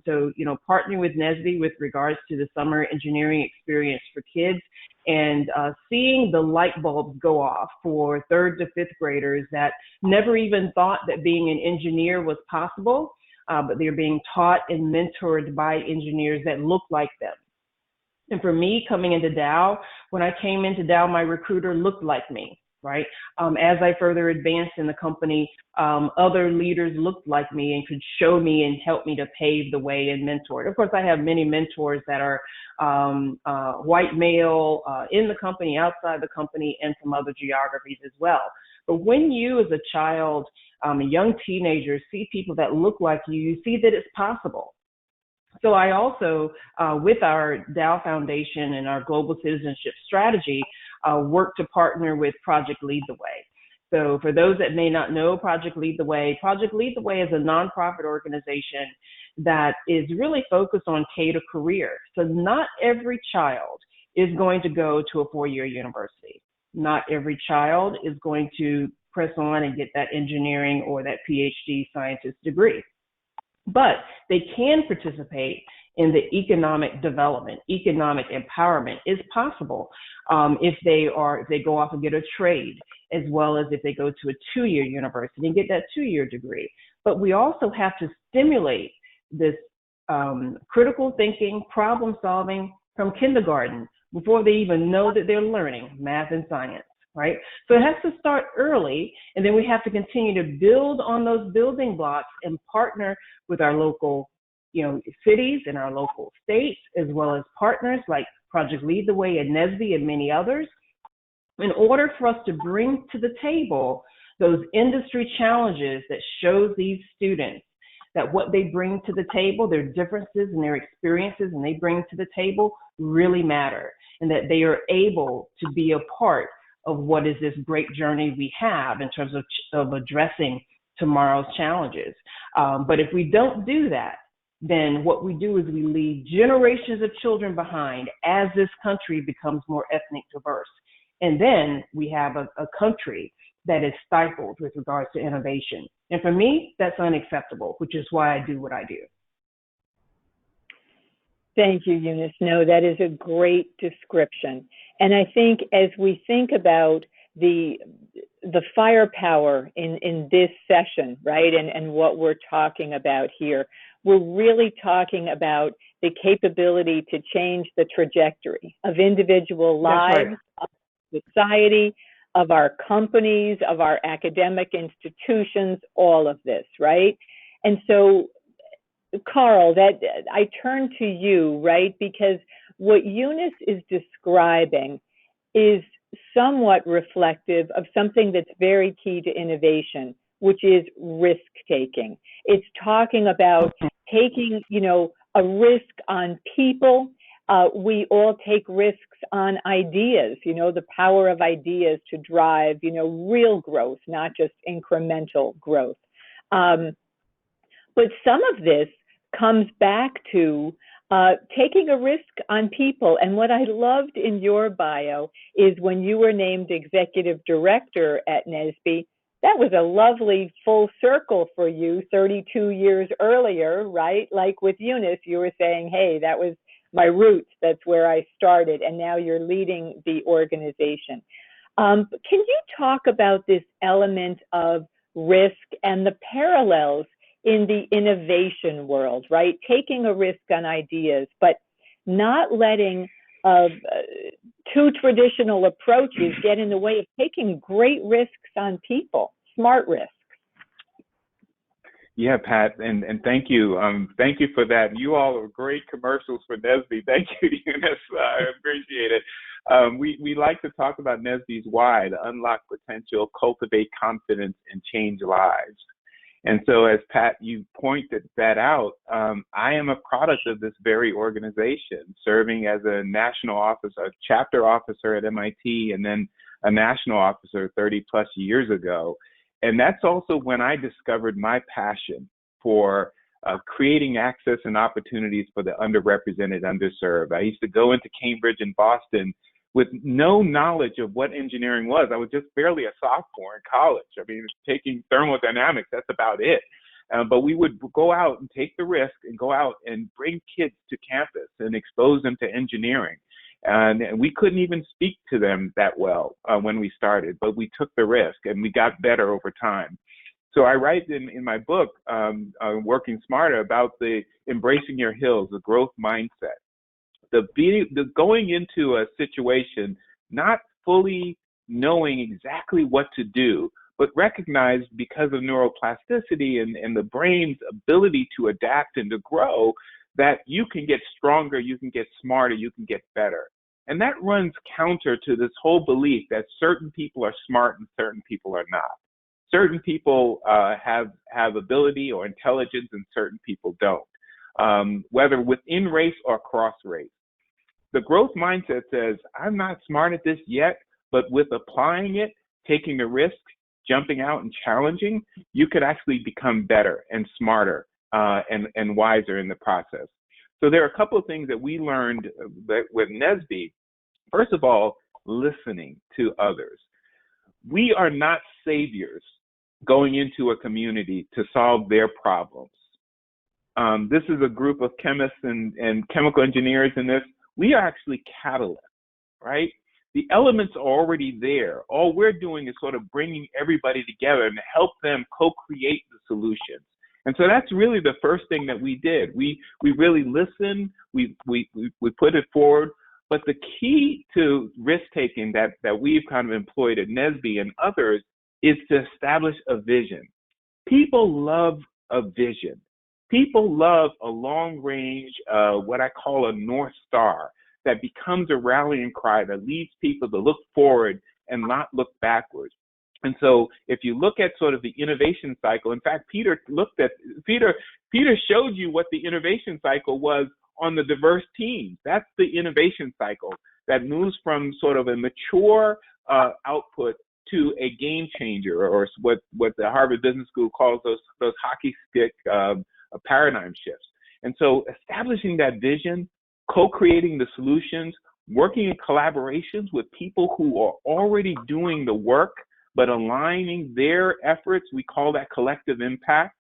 so partnering with NSBE with regards to the summer engineering experience for kids, and seeing the light bulbs go off for 3rd to 5th graders that never even thought that being an engineer was possible, but they're being taught and mentored by engineers that look like them. And for me, coming into Dow, when I came into Dow, my recruiter looked like me, right? As I further advanced in the company, other leaders looked like me and could show me and help me to pave the way and mentor. Of course, I have many mentors that are white male in the company, outside the company, and from other geographies as well. But when you as a child, a young teenager, see people that look like you see that it's possible. So I also, with our Dow Foundation and our Global Citizenship Strategy, work to partner with Project Lead the Way. So for those that may not know Project Lead the Way is a nonprofit organization that is really focused on K to career. So not every child is going to go to a 4-year university. Not every child is going to press on and get that engineering or that PhD scientist degree. But they can participate in the economic development, economic empowerment is possible if they go off and get a trade, as well as if they go to a 2-year university and get that 2-year degree. But we also have to stimulate this critical thinking, problem solving from kindergarten before they even know that they're learning math and science, right? So it has to start early, and then we have to continue to build on those building blocks and partner with our local, cities and our local states, as well as partners like Project Lead the Way and NSBE and many others, in order for us to bring to the table those industry challenges that shows these students that what they bring to the table, their differences and their experiences and they bring to the table really matter, and that they are able to be a part of what is this great journey we have in terms of addressing tomorrow's challenges. But if we don't do that, then what we do is we leave generations of children behind as this country becomes more ethnic diverse. And then we have a country that is stifled with regards to innovation. And for me, that's unacceptable, which is why I do what I do. Thank you, Eunice. No, that is a great description. And I think as we think about the firepower in this session, right, and what we're talking about here, we're really talking about the capability to change the trajectory of individual lives, of society, of our companies, of our academic institutions, all of this, right? And so, Carl, that I turn to you, right? Because what Eunice is describing is somewhat reflective of something that's very key to innovation, which is risk-taking. It's talking about taking, a risk on people. We all take risks on ideas, the power of ideas to drive, real growth, not just incremental growth. But some of this comes back to taking a risk on people. And what I loved in your bio is when you were named executive director at NSBE, that was a lovely full circle for you 32 years earlier, right? Like with Eunice, you were saying, hey, that was my roots, that's where I started, and now you're leading the organization. Can you talk about this element of risk and the parallels in the innovation world, right? Taking a risk on ideas, but not letting two traditional approaches get in the way of taking great risks on people, smart risks. Yeah, Pat, and thank you. Thank you for that. You all are great commercials for NSBE. Thank you, Eunice. I appreciate it. We like to talk about NSBE's why, to unlock potential, cultivate confidence, and change lives. And so as Pat, you pointed that out, I am a product of this very organization, serving as a national officer, a chapter officer at MIT, and then a national officer 30 plus years ago. And that's also when I discovered my passion for creating access and opportunities for the underrepresented, underserved. I used to go into Cambridge and Boston with no knowledge of what engineering was. I was just barely a sophomore in college. I mean, taking thermodynamics, that's about it. But we would go out and take the risk and go out and bring kids to campus and expose them to engineering. And we couldn't even speak to them that well when we started, but we took the risk and we got better over time. So I write in my book, Working Smarter, about the embracing your hills, the growth mindset. The going into a situation not fully knowing exactly what to do, but recognize because of neuroplasticity and the brain's ability to adapt and to grow, that you can get stronger, you can get smarter, you can get better. And that runs counter to this whole belief that certain people are smart and certain people are not. Certain people have ability or intelligence and certain people don't, whether within race or cross race. The growth mindset says, I'm not smart at this yet, but with applying it, taking the risk, jumping out and challenging, you could actually become better and smarter and wiser in the process. So there are a couple of things that we learned with NSBE. First of all, listening to others. We are not saviors going into a community to solve their problems. This is a group of chemists and chemical engineers in this. We are actually catalysts, right? The elements are already there. All we're doing is sort of bringing everybody together and help them co-create the solutions. And so that's really the first thing that we did. We really listened, we put it forward. But the key to risk-taking that we've kind of employed at NSBE and others is to establish a vision. People love a vision. People love a long range, what I call a North Star, that becomes a rallying cry that leads people to look forward and not look backwards. And so if you look at sort of the innovation cycle, in fact, Peter showed you what the innovation cycle was on the diverse teams. That's the innovation cycle that moves from sort of a mature output to a game changer, or what the Harvard Business School calls those hockey stick paradigm shifts. And so establishing that vision, co-creating the solutions, working in collaborations with people who are already doing the work, but aligning their efforts, we call that collective impact.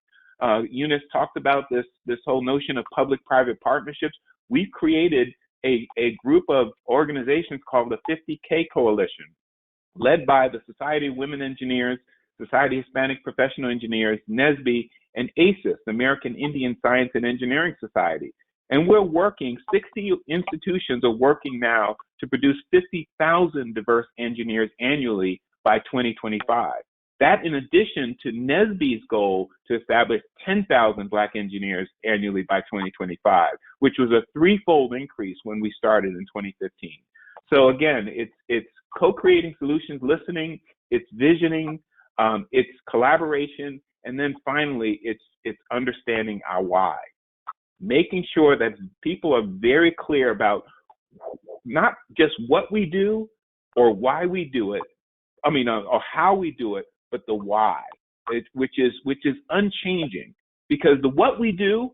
Eunice talked about this whole notion of public-private partnerships. We've created a group of organizations called the 50K Coalition, led by the Society of Women Engineers, Society of Hispanic Professional Engineers, NSBE, and ASIS, the American Indian Science and Engineering Society. And we're working, 60 institutions are working now to produce 50,000 diverse engineers annually by 2025. That in addition to NSBE's goal to establish 10,000 Black engineers annually by 2025, which was a threefold increase when we started in 2015. So again, it's co-creating solutions, listening, it's visioning, it's collaboration, and then finally, it's understanding our why. Making sure that people are very clear about not just what we do or why we do it, or how we do it, but the why, which is unchanging, because the what we do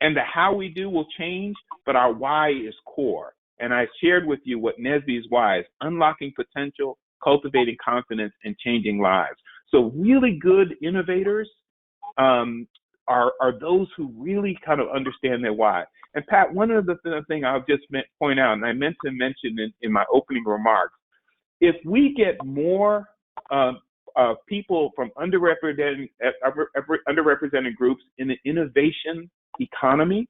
and the how we do will change, but our why is core. And I shared with you what NSBE's why is: unlocking potential, cultivating confidence, and changing lives. So really good innovators are those who really kind of understand their why. And Pat, one of the things I'll just point out, and I meant to mention in my opening remarks, if we get more people from underrepresented groups in the innovation economy,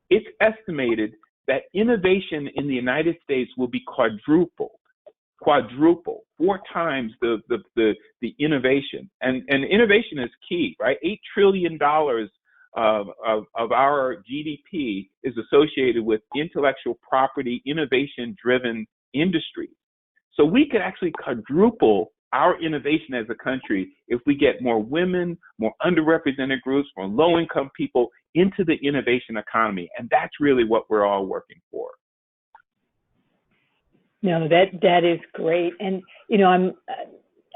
it's estimated that innovation in the United States will be quadruple, 4 times the innovation. And innovation is key, right? $8 trillion of our GDP is associated with intellectual property, innovation-driven industries. So we could actually quadruple our innovation as a country if we get more women, more underrepresented groups, more low-income people into the innovation economy. And that's really what we're all working for. No, that is great. And,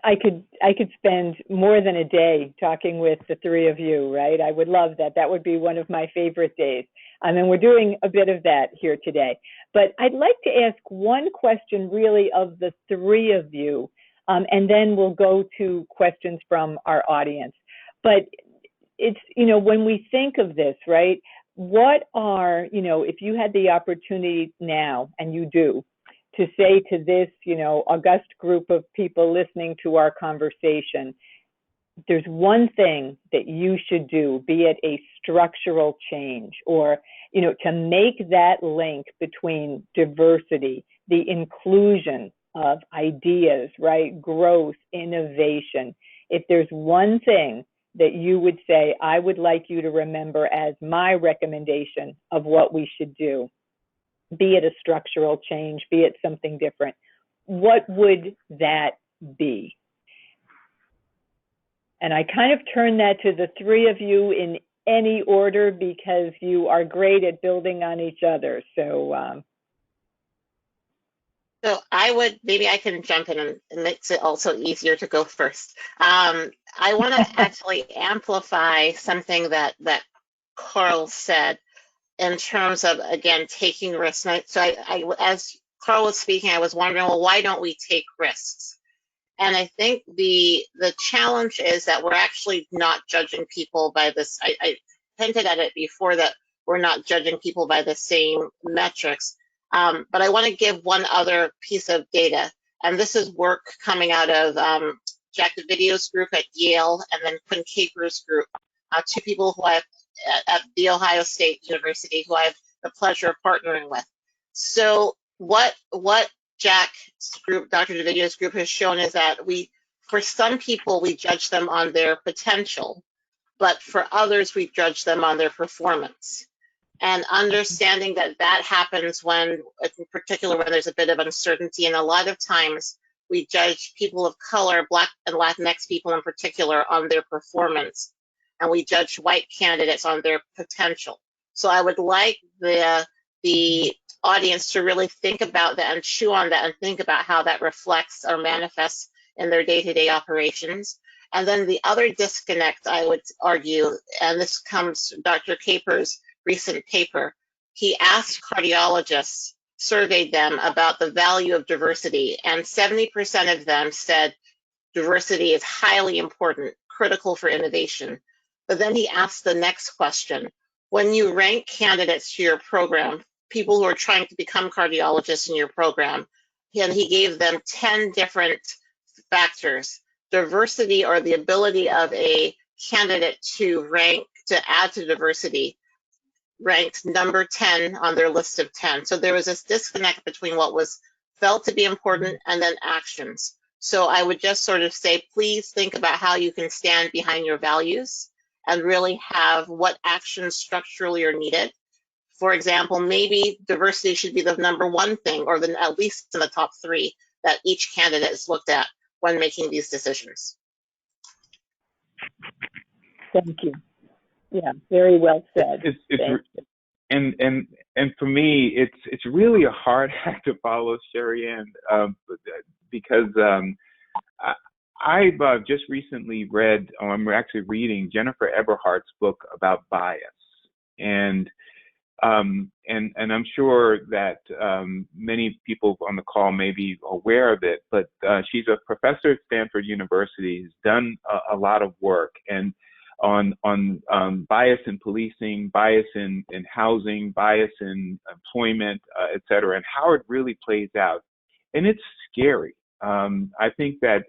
I could spend more than a day talking with the three of you, right? I would love that. That would be one of my favorite days. And we're doing a bit of that here today. But I'd like to ask one question really of the three of you, and then we'll go to questions from our audience. But it's, when we think of this, right, what are, if you had the opportunity now, and you do, to say to this, august group of people listening to our conversation, there's one thing that you should do, be it a structural change or, to make that link between diversity, the inclusion of ideas, right? Growth, innovation. If there's one thing that you would say, I would like you to remember as my recommendation of what we should do, be it a structural change, be it something different, what would that be? And I kind of turn that to the three of you in any order because you are great at building on each other. So maybe I can jump in and it makes it also easier to go first. I want to actually amplify something that Carl said in terms of, again, taking risks. So as Carl was speaking, I was wondering, well, why don't we take risks? And I think the challenge is that we're actually not judging people by this. I hinted at it before that we're not judging people by the same metrics. But I want to give one other piece of data, and this is work coming out of Jack Davidio's group at Yale and then Quinn Caper's group, two people who I've at The Ohio State University who I have the pleasure of partnering with. So what Jack's group, Dr. Davidio's group, has shown is that for some people, we judge them on their potential, but for others, we judge them on their performance. And understanding that happens when, in particular, when there's a bit of uncertainty, and a lot of times we judge people of color, Black and Latinx people in particular, on their performance, and we judge white candidates on their potential. So I would like the audience to really think about that and chew on that and think about how that reflects or manifests in their day-to-day operations. And then the other disconnect, I would argue, and this comes from Dr. Caper's recent paper, he asked cardiologists, surveyed them about the value of diversity, and 70% of them said diversity is highly important, critical for innovation. But then he asked the next question: when you rank candidates to your program, people who are trying to become cardiologists in your program, and he gave them 10 different factors. Diversity, or the ability of a candidate to add to diversity, ranked number 10 on their list of 10. So there was this disconnect between what was felt to be important and then actions. So I would just sort of say, please think about how you can stand behind your values and really have what actions structurally are needed. For example, maybe diversity should be the number one thing, or at least in the top 3 that each candidate is looked at when making these decisions. Thank you. Yeah, very well said. And for me, it's really a hard act to follow, Sherry Ann, because I've just recently read, I'm actually reading Jennifer Eberhardt's book about bias, and I'm sure that many people on the call may be aware of it, but she's a professor at Stanford University, has done a lot of work and on bias in policing, bias in housing, bias in employment, et cetera, and how it really plays out. And it's scary. I think that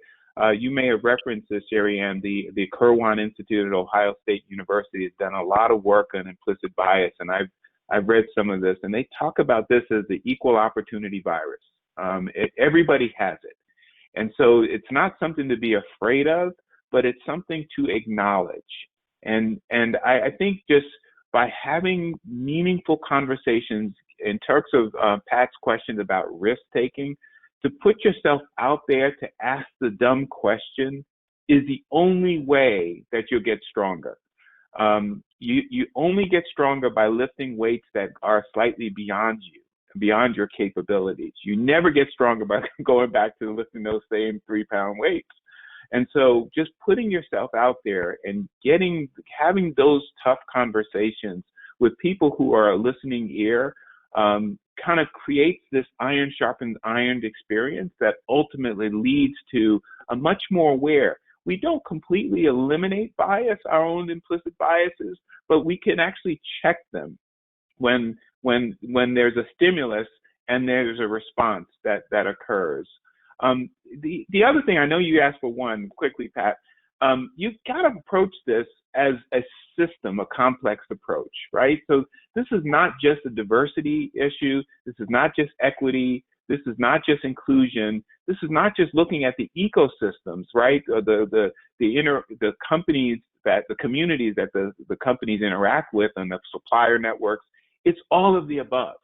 you may have referenced this, Sherry Ann, the Kirwan Institute at Ohio State University has done a lot of work on implicit bias, and I've read some of this, and they talk about this as the equal opportunity virus. Everybody has it. And so it's not something to be afraid of, but it's something to acknowledge. And I think just by having meaningful conversations in terms of Pat's questions about risk-taking, to put yourself out there to ask the dumb question is the only way that you'll get stronger. You only get stronger by lifting weights that are slightly beyond you, beyond your capabilities. You never get stronger by going back to lifting those same 3-pound weights. And so just putting yourself out there and having those tough conversations with people who are a listening ear kind of creates this iron sharpens iron experience that ultimately leads to a much more aware. We don't completely eliminate bias, our own implicit biases, but we can actually check them when there's a stimulus and there's a response that occurs. The other thing, I know you asked for one quickly, Pat, you've got to approach this as a system, a complex approach, right? So this is not just a diversity issue. This is not just equity. This is not just inclusion. This is not just looking at the ecosystems, right? Or the companies that the communities that the companies interact with and the supplier networks. It's all of the above.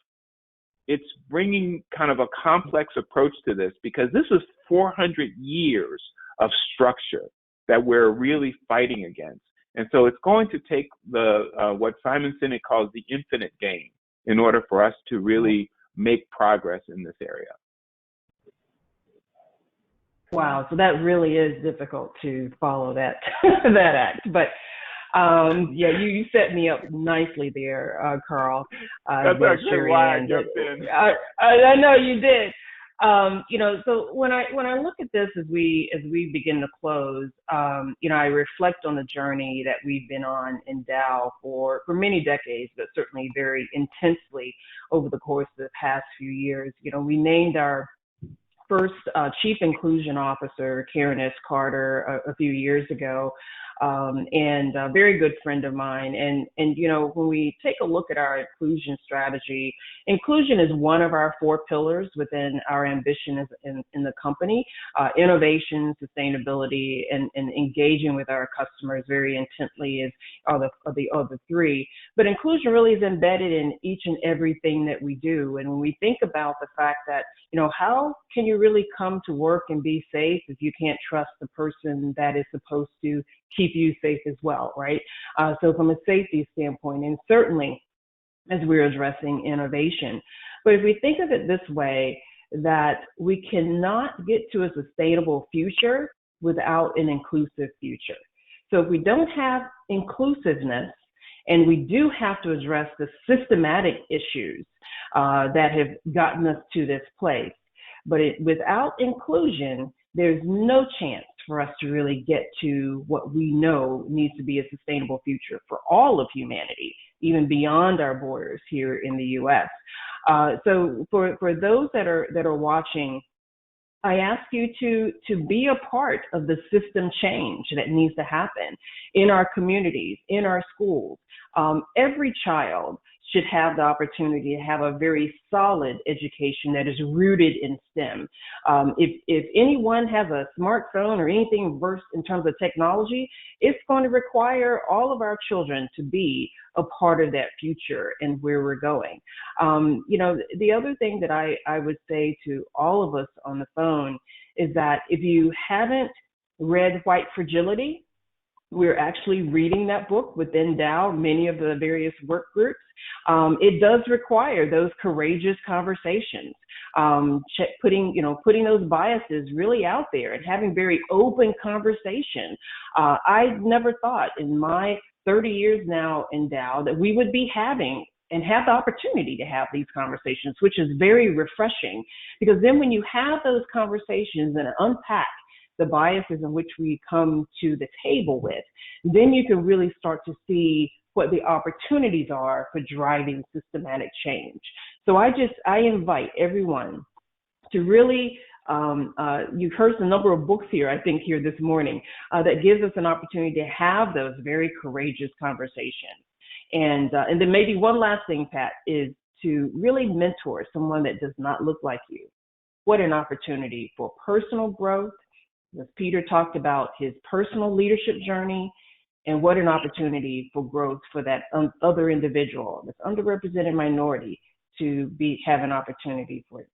It's bringing kind of a complex approach to this because this is 400 years of structure that we're really fighting against. And so it's going to take what Simon Sinek calls the infinite game in order for us to really make progress in this area. Wow, so that really is difficult to follow that that act. But yeah, you set me up nicely there, Carl. That's actually why I jumped in. I know you did. So when I look at this as we begin to close, I reflect on the journey that we've been on in Dow for many decades, but certainly very intensely over the course of the past few years. We named our first Chief Inclusion Officer, Karen S. Carter, a few years ago, and a very good friend of mine. And when we take a look at our inclusion strategy, inclusion is one of our 4 pillars within our ambition in the company. Innovation, sustainability, and engaging with our customers very intently are the other 3. But inclusion really is embedded in each and everything that we do. And when we think about the fact that, how can you really come to work and be safe if you can't trust the person that is supposed to keep you safe as well, right? So from a safety standpoint, and certainly as we're addressing innovation. But if we think of it this way, that we cannot get to a sustainable future without an inclusive future. So if we don't have inclusiveness, and we do have to address the systematic issues that have gotten us to this place. But without inclusion, there's no chance for us to really get to what we know needs to be a sustainable future for all of humanity, even beyond our borders here in the U.S. So for those that are watching, I ask you to be a part of the system change that needs to happen in our communities, in our schools. Every child should have the opportunity to have a very solid education that is rooted in STEM. If anyone has a smartphone or anything versed in terms of technology, it's going to require all of our children to be a part of that future and where we're going. The other thing that I would say to all of us on the phone is that if you haven't read White Fragility, we're actually reading that book within Dow, many of the various work groups. It does require those courageous conversations, putting those biases really out there and having very open conversation. I never thought in my 30 years now in Dow that we would be having and have the opportunity to have these conversations, which is very refreshing, because then when you have those conversations and unpack the biases in which we come to the table with, then you can really start to see what the opportunities are for driving systematic change. So I invite everyone to really, you've heard a number of books here, I think, here this morning, that gives us an opportunity to have those very courageous conversations. And then maybe one last thing, Pat, is to really mentor someone that does not look like you. What an opportunity for personal growth. As Peter talked about his personal leadership journey, and what an opportunity for growth for that other individual, this underrepresented minority, to have an opportunity for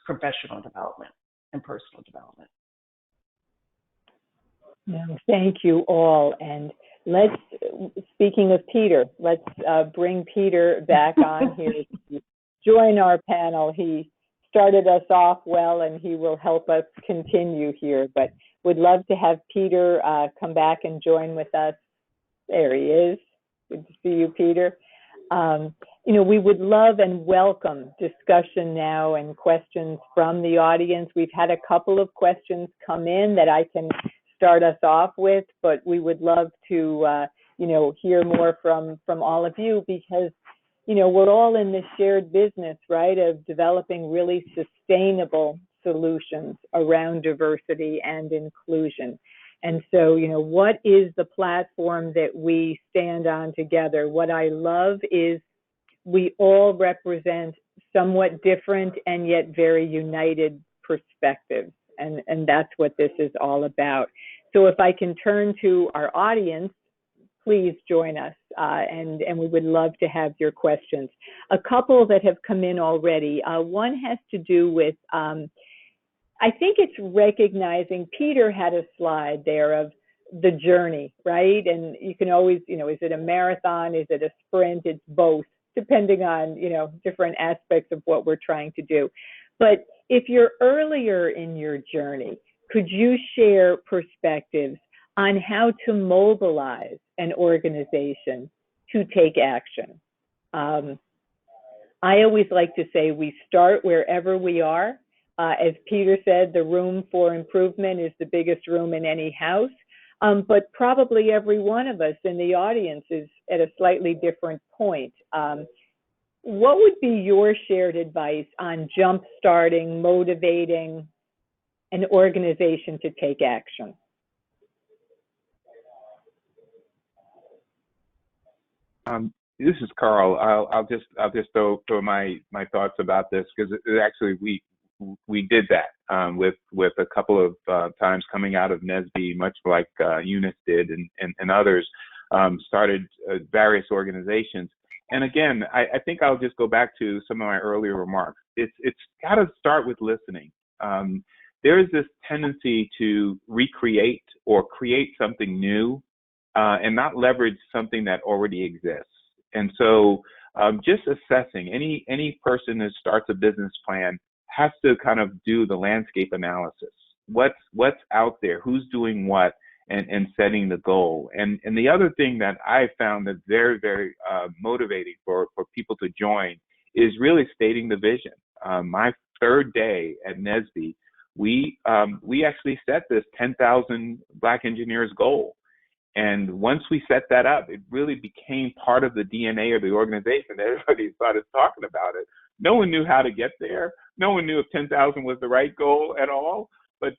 professional development and personal development. No, thank you all. And speaking of Peter, let's bring Peter back on here to join our panel. He started us off well, and he will help us continue here, but would love to have Peter come back and join with us. There he is. Good to see you, Peter. We would love and welcome discussion now and questions from the audience. We've had a couple of questions come in that I can start us off with, but we would love to, hear more from all of you, because we're all in this shared business, right, of developing really sustainable solutions around diversity and inclusion. And so, what is the platform that we stand on together? What I love is we all represent somewhat different and yet very united perspectives. And that's what this is all about. So if I can turn to our audience, please join us, and we would love to have your questions. A couple that have come in already. One has to do with, I think it's recognizing, Peter had a slide there of the journey, right? And you can always, is it a marathon? Is it a sprint? It's both, depending on, different aspects of what we're trying to do. But if you're earlier in your journey, could you share perspectives on how to mobilize an organization to take action? I always like to say we start wherever we are, As Peter said, the room for improvement is the biggest room in any house, but probably every one of us in the audience is at a slightly different point. What would be your shared advice on jump-starting, motivating an organization to take action? This is Carl. I'll just throw my thoughts about this, because actually we did that with a couple of times coming out of NSBE, much like Eunice did and others, started various organizations. And again, I think I'll just go back to some of my earlier remarks. It's got to start with listening. There is this tendency to recreate or create something new and not leverage something that already exists. And so just assessing, any person that starts a business plan has to kind of do the landscape analysis. What's out there, who's doing what, and setting the goal. And the other thing that I found that's very, very motivating for people to join is really stating the vision. My third day at NSBE, we actually set this 10,000 Black engineers goal. And once we set that up, it really became part of the DNA of the organization. Everybody started talking about it. No one knew how to get there. No one knew if 10,000 was the right goal at all. But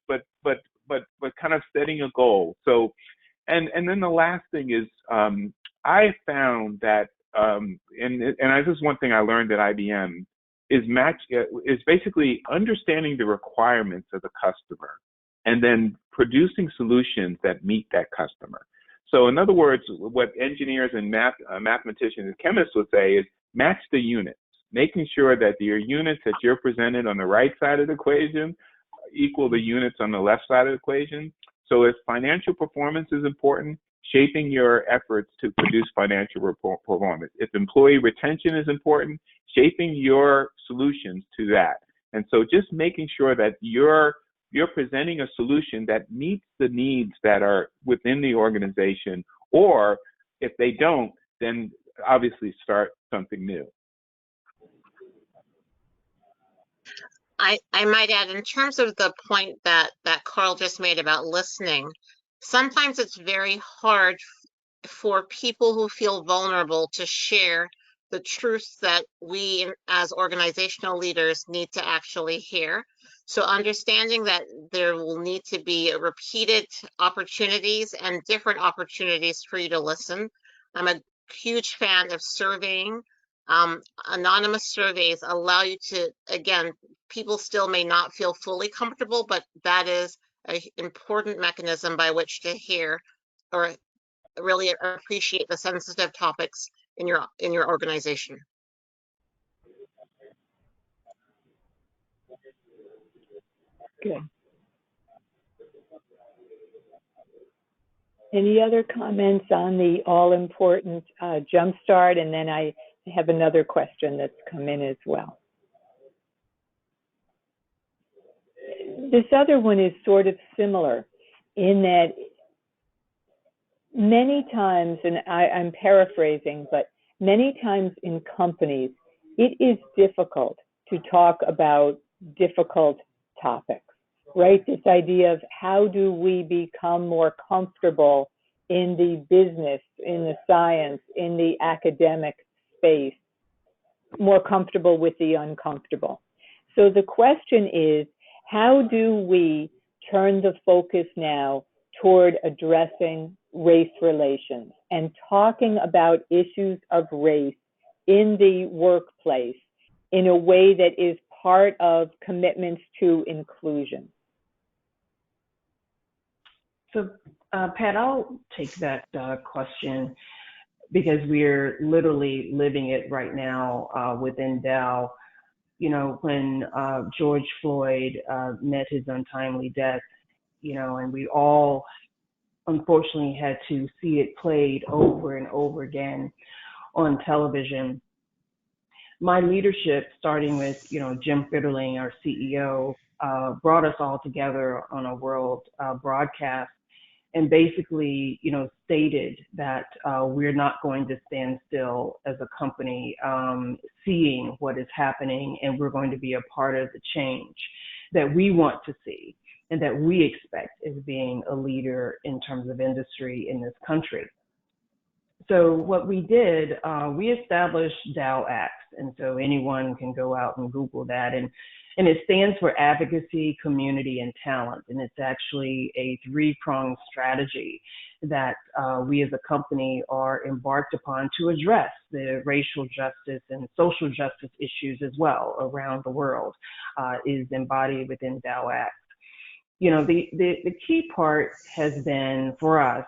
kind of setting a goal. So, and then the last thing is, I found that, and this is one thing I learned at IBM, is basically understanding the requirements of the customer and then producing solutions that meet that customer. So in other words, what engineers and mathematicians and chemists would say is match the units, making sure that your units that you're presented on the right side of the equation equal the units on the left side of the equation. So if financial performance is important, shaping your efforts to produce financial performance. If employee retention is important, shaping your solutions to that. And so just making sure that you're presenting a solution that meets the needs that are within the organization, or if they don't, then obviously start something new. I might add, in terms of the point that Carl just made about listening, sometimes it's very hard for people who feel vulnerable to share the truths that we as organizational leaders need to actually hear. So understanding that there will need to be repeated opportunities and different opportunities for you to listen. I'm a huge fan of surveying. Anonymous surveys allow you to, again, people still may not feel fully comfortable, but that is an important mechanism by which to hear or really appreciate the sensitive topics in your organization. Good. Any other comments on the all-important jumpstart? And then I have another question that's come in as well. This other one is sort of similar in that many times, and I'm paraphrasing, but many times in companies, it is difficult to talk about difficult topics, right? This idea of how do we become more comfortable in the business, in the science, in the academic space, more comfortable with the uncomfortable. So the question is, how do we turn the focus now toward addressing race relations and talking about issues of race in the workplace in a way that is part of commitments to inclusion? So, Pat, I'll take that question because we're literally living it right now within Dow. You know, when George Floyd met his untimely death, you know, and we all unfortunately had to see it played over and over again on television. My leadership, starting with, you know, Jim Fitterling, our CEO, brought us all together on a world broadcast and basically, you know, stated that we're not going to stand still as a company, seeing what is happening, and we're going to be a part of the change. that we want to see and that we expect as being a leader in terms of industry in this country. So what we did, we established DAO-X, and so anyone can go out and Google that, and it stands for Advocacy, Community, and Talent, and it's actually a three-pronged strategy that we as a company are embarked upon to address the racial justice and social justice issues as well around the world, is embodied within DAO-X. You know, the key part has been for us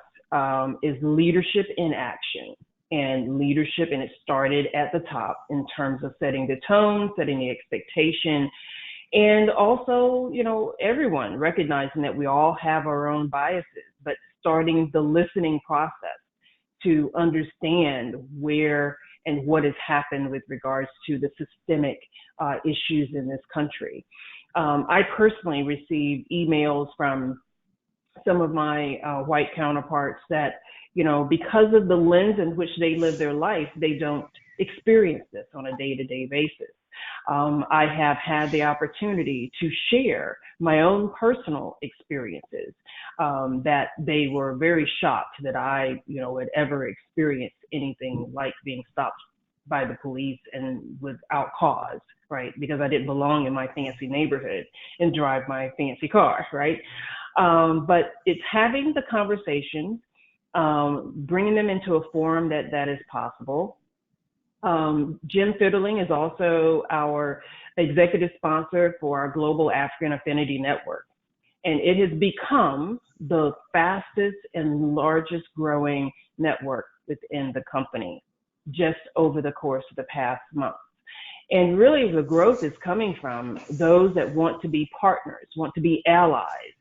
is leadership in action, and leadership, and it started at the top in terms of setting the tone, setting the expectation, and also, you know, everyone recognizing that we all have our own biases, but starting the listening process to understand where and what has happened with regards to the systemic issues in this country. I personally received emails from some of my white counterparts that, you know, because of the lens in which they live their life, they don't experience this on a day-to-day basis. I have had the opportunity to share my own personal experiences that they were very shocked that I, you know, had ever experienced anything like being stopped by the police and without cause, right? Because I didn't belong in my fancy neighborhood and drive my fancy car, right? But it's having the conversations, bringing them into a forum that is possible. Jim Fitterling is also our executive sponsor for our Global African Affinity Network. And it has become the fastest and largest growing network within the company just over the course of the past month. And really the growth is coming from those that want to be partners, want to be allies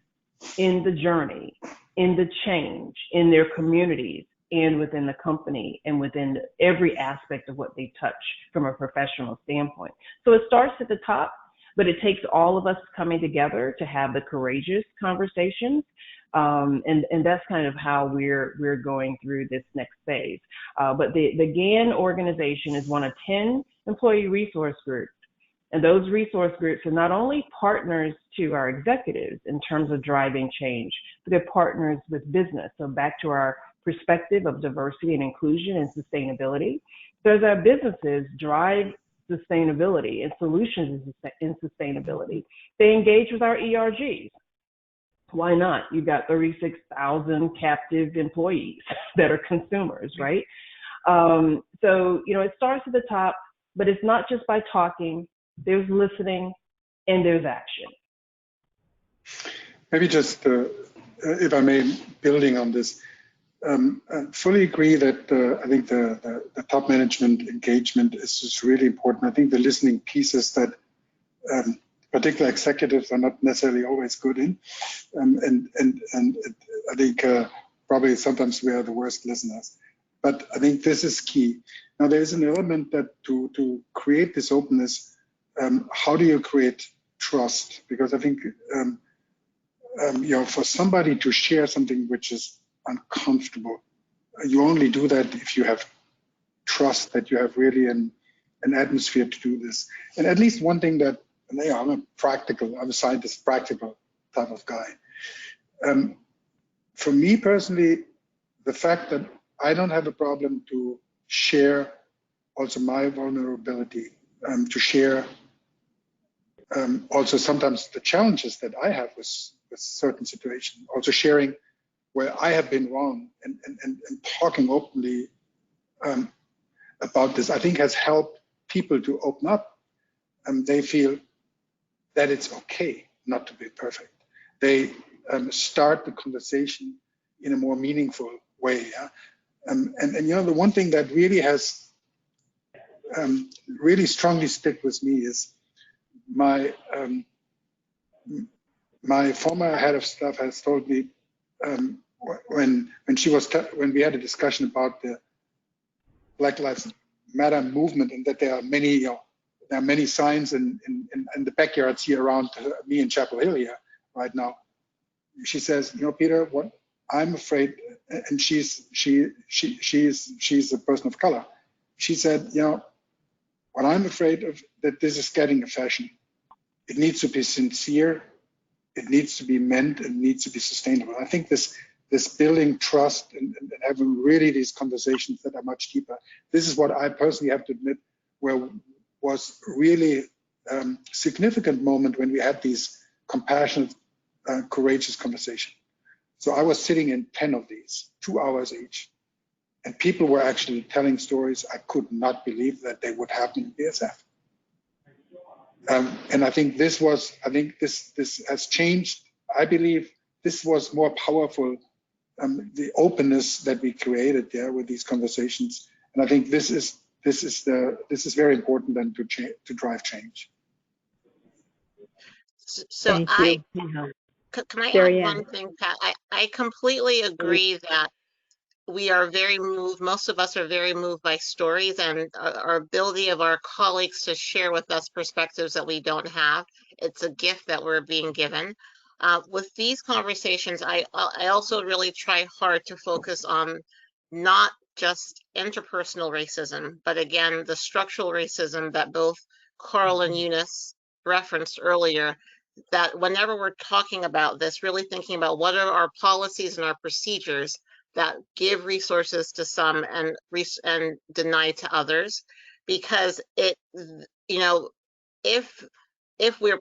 in the journey, in the change, in their communities, and within the company, and within every aspect of what they touch from a professional standpoint. So it starts at the top, but it takes all of us coming together to have the courageous conversations. And that's kind of how we're going through this next phase. But the GAN organization is one of 10 employee resource groups. And those resource groups are not only partners to our executives in terms of driving change, but they're partners with business. So back to our perspective of diversity and inclusion and sustainability. So as our businesses drive sustainability and solutions in sustainability, they engage with our ERGs. Why not? You've got 36,000 captive employees that are consumers, right? So, you know, it starts at the top, but it's not just by talking. There's listening and there's action. Maybe just, if I may, building on this, I fully agree that I think the top management engagement is just really important. I think the listening pieces that particular executives are not necessarily always good in, and I think probably sometimes we are the worst listeners. But I think this is key. Now there is an element that to create this openness. How do you create trust? Because I think you know, for somebody to share something which is uncomfortable, you only do that if you have trust that you have really an atmosphere to do this. And at least one thing that, you know, I'm a scientist, practical type of guy. For me personally, the fact that I don't have a problem to share also my vulnerability, to share also sometimes the challenges that I have with certain situations, also sharing where I have been wrong and talking openly about this, I think has helped people to open up. They feel that it's okay not to be perfect. They start the conversation in a more meaningful way. Yeah? And you know, the one thing that really has really strongly stuck with me is my former head of staff has told me when we had a discussion about the Black Lives Matter movement, and that there are many, you know, there are many signs in the backyards here around me in Chapel Hill here right now. She says, you know, Peter, what I'm afraid, and she's a person of color. She said, you know, what I'm afraid of, that this is getting a fashion. it needs to be sincere, it needs to be meant, and it needs to be sustainable. I think this building trust and having really these conversations that are much deeper. This is what I personally have to admit was really significant moment when we had these compassionate, courageous conversations. So I was sitting in 10 of these, 2 hours each, and people were actually telling stories I could not believe that they would happen in BASF. And I think this has changed. I believe this was more powerful, the openness that we created there with these conversations. And I think this is very important then to drive change. So Thank you. can I Carrie add Ann. one thing, Pat? I completely agree that we are very moved, most of us are very moved by stories and our ability of our colleagues to share with us perspectives that we don't have. It's a gift that we're being given. With these conversations, I also really try hard to focus on not just interpersonal racism, but again, the structural racism that both Carl and Eunice referenced earlier, that whenever we're talking about this, really thinking about what are our policies and our procedures that give resources to some and deny to others, because it, you know, if we're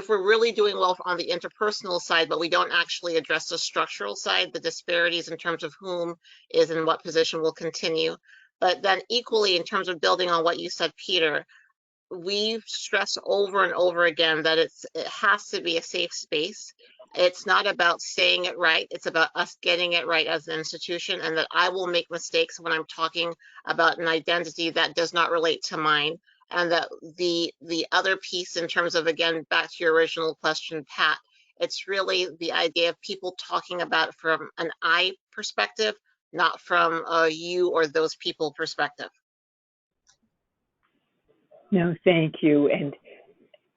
really doing well on the interpersonal side, but we don't actually address the structural side, the disparities in terms of whom is in what position will continue. But then equally, in terms of building on what you said, Peter, we've stressed over and over again that it has to be a safe space. It's not about saying it right. It's about us getting it right as an institution, and that I will make mistakes when I'm talking about an identity that does not relate to mine. And that the other piece in terms of, again, back to your original question, Pat, it's really the idea of people talking about it from an I perspective, not from a you or those people perspective. No, thank you. And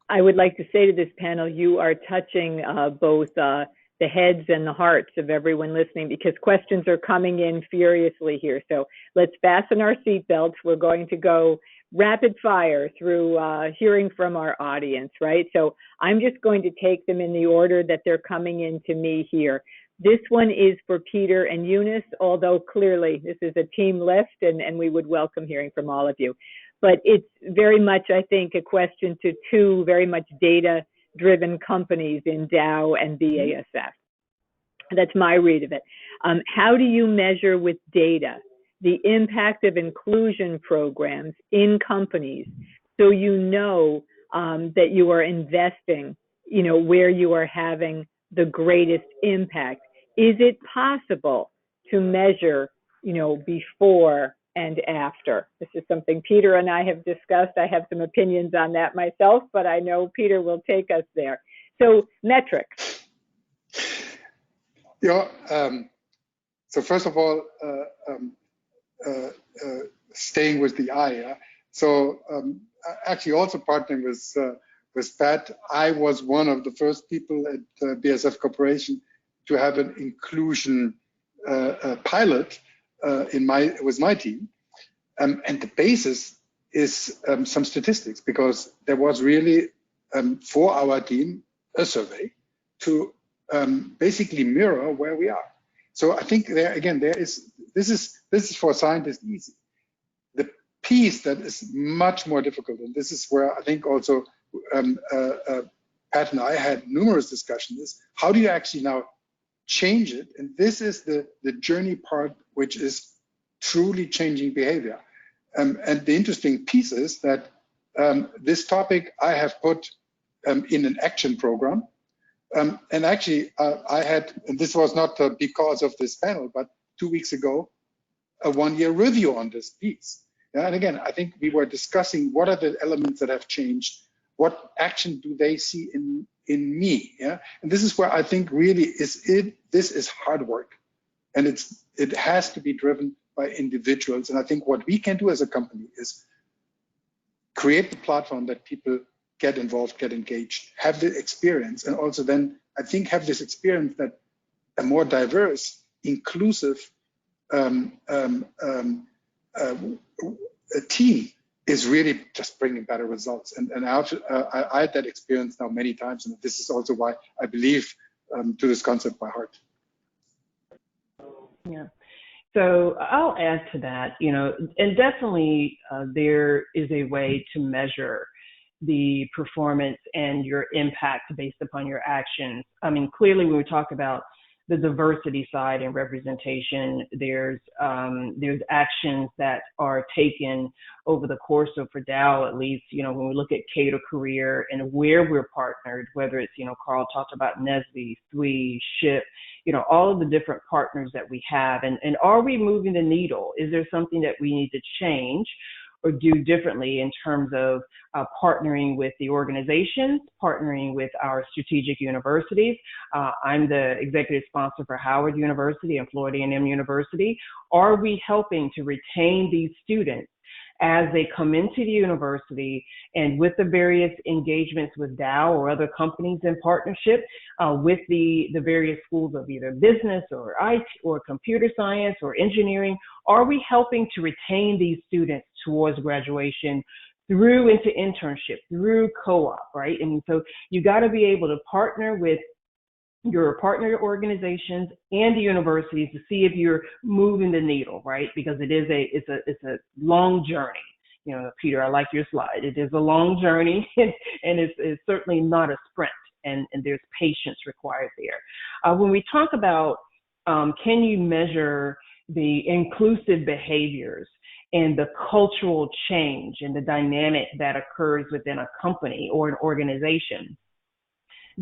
I would like to say to this panel, you are touching both the heads and the hearts of everyone listening, because questions are coming in furiously here. So let's fasten our seatbelts. We're going to go rapid fire through hearing from our audience, right? So I'm just going to take them in the order that they're coming in to me here. This one is for Peter and Eunice, although clearly this is a team list and we would welcome hearing from all of you. But it's very much, I think, a question to two very much data-driven companies in Dow and BASF. That's my read of it. How do you measure with data the impact of inclusion programs in companies so you know that you are investing, you know, where you are having the greatest impact? Is it possible to measure, you know, before and after? This is something Peter and I have discussed. I have some opinions on that myself, but I know Peter will take us there. So metrics. Yeah. So first of all, staying with the I. Yeah? So actually also partnering with Pat, I was one of the first people at BASF Corporation to have an inclusion pilot with my team, and the basis is some statistics, because there was really for our team a survey to basically mirror where we are. So I think there again, this is for scientists easy. The piece that is much more difficult, and this is where I think also Pat and I had numerous discussions, is how do you actually now change it? And this is the journey part, which is truly changing behavior. And the interesting piece is that this topic I have put in an action program. And actually, I had, and this was not because of this panel, but 2 weeks ago, a one-year review on this piece. Yeah, and again, I think we were discussing what are the elements that have changed, what action do they see in me? Yeah, and this is where I think really this is hard work, and it has to be driven by individuals. And I think what we can do as a company is create the platform that people get involved, get engaged, have the experience, and also then I think have this experience that a more diverse, inclusive a team is really just bringing better results. And I had that experience now many times, and this is also why I believe to this concept by heart. Yeah. So I'll add to that, and definitely there is a way to measure the performance and your impact based upon your actions. I mean, clearly when we talk about the diversity side and representation, there's actions that are taken over the course of, for Dow at least, when we look at Cater Career and where we're partnered, whether it's, Carl talked about NSBE, SWE, SHIP, all of the different partners that we have, and are we moving the needle? Is there something that we need to change or do differently in terms of partnering with the organizations, partnering with our strategic universities? I'm the executive sponsor for Howard University and Florida A&M University. Are we helping to retain these students as they come into the university, and with the various engagements with Dow or other companies in partnership with the various schools of either business or IT or computer science or engineering? Are we helping to retain these students towards graduation through into internship, through co-op, right? And so you got to be able to partner with your partner organizations and the universities to see if you're moving the needle, right? Because it's a long journey. Peter, I like your slide. It is a long journey, and it's certainly not a sprint, and there's patience required there. When we talk about can you measure the inclusive behaviors and the cultural change and the dynamic that occurs within a company or an organization,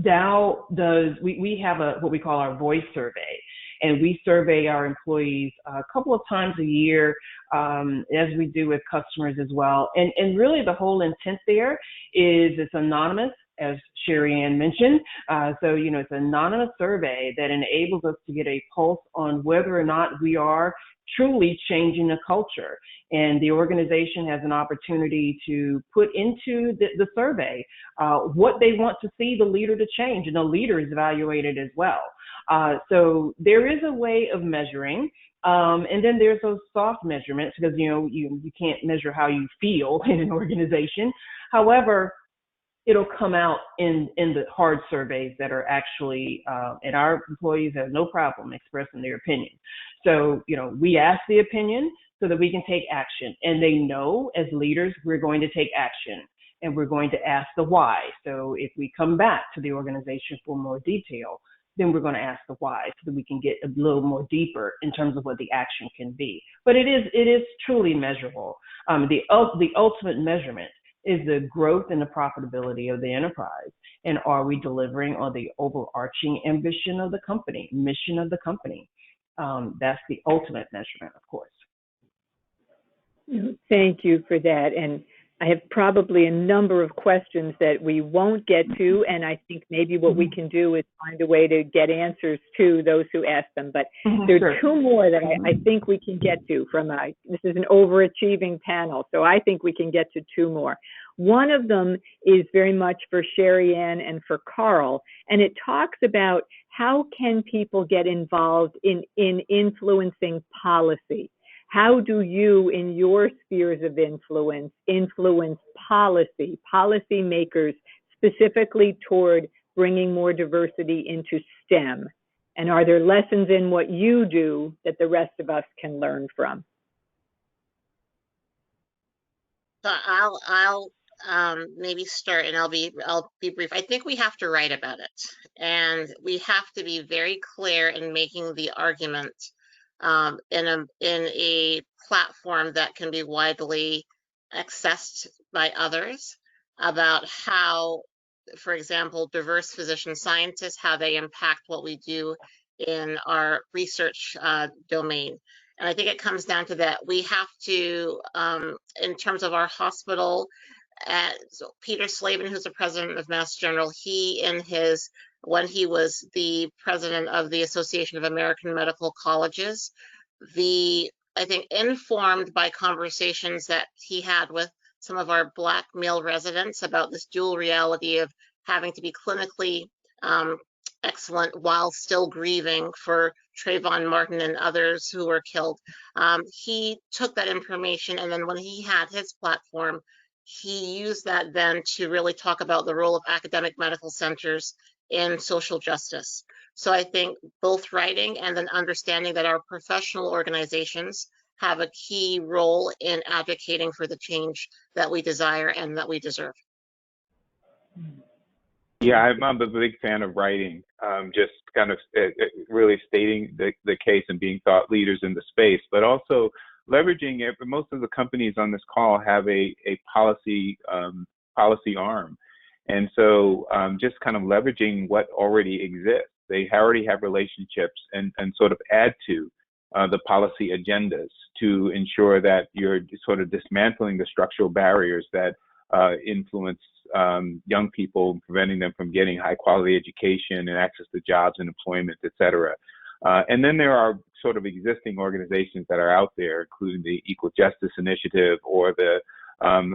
Dow does, we have what we call our voice survey, and we survey our employees a couple of times a year, as we do with customers as well. And really the whole intent there is it's anonymous, as Sherry Ann mentioned. So, it's an anonymous survey that enables us to get a pulse on whether or not we are truly changing the culture. And the organization has an opportunity to put into the survey what they want to see the leader to change, and the leader is evaluated as well. So there is a way of measuring. And then there's those soft measurements, because you can't measure how you feel in an organization. However, it'll come out in the hard surveys that are actually, and our employees have no problem expressing their opinion. So, we ask the opinion so that we can take action, and they know as leaders, we're going to take action, and we're going to ask the why. So if we come back to the organization for more detail, then we're going to ask the why so that we can get a little more deeper in terms of what the action can be. But it is truly measurable. The ultimate measurement is the growth and the profitability of the enterprise. And are we delivering on the overarching ambition of the company, mission of the company? That's the ultimate measurement, of course. Thank you for that. And I have probably a number of questions that we won't get to, and I think maybe what we can do is find a way to get answers to those who ask them. But there are two more that I think we can get to this is an overachieving panel, so I think we can get to two more. One of them is very much for Sherry Ann and for Carl, and it talks about how can people get involved in influencing policy. How do you, in your spheres of influence policy makers, specifically toward bringing more diversity into STEM? And are there lessons in what you do that the rest of us can learn from? So I'll maybe start, and I'll be brief. I think we have to write about it, and we have to be very clear in making the argument in a platform that can be widely accessed by others about how, for example, diverse physician scientists, how they impact what we do in our research domain. And I think it comes down to that. We have to, in terms of our hospital, so Peter Slavin, who's the president of Mass General, when he was the president of the Association of American Medical Colleges, I think informed by conversations that he had with some of our Black male residents about this dual reality of having to be clinically excellent while still grieving for Trayvon Martin and others who were killed. He took that information, and then when he had his platform, he used that then to really talk about the role of academic medical centers in social justice. So I think both writing and then understanding that our professional organizations have a key role in advocating for the change that we desire and that we deserve. Yeah, I'm a big fan of writing, just kind of really stating the case and being thought leaders in the space, but also leveraging it. Most of the companies on this call have a policy arm. And so just kind of leveraging what already exists. They already have relationships and sort of add to the policy agendas to ensure that you're sort of dismantling the structural barriers that influence young people, preventing them from getting high quality education and access to jobs and employment, et cetera. And then there are sort of existing organizations that are out there, including the Equal Justice Initiative or the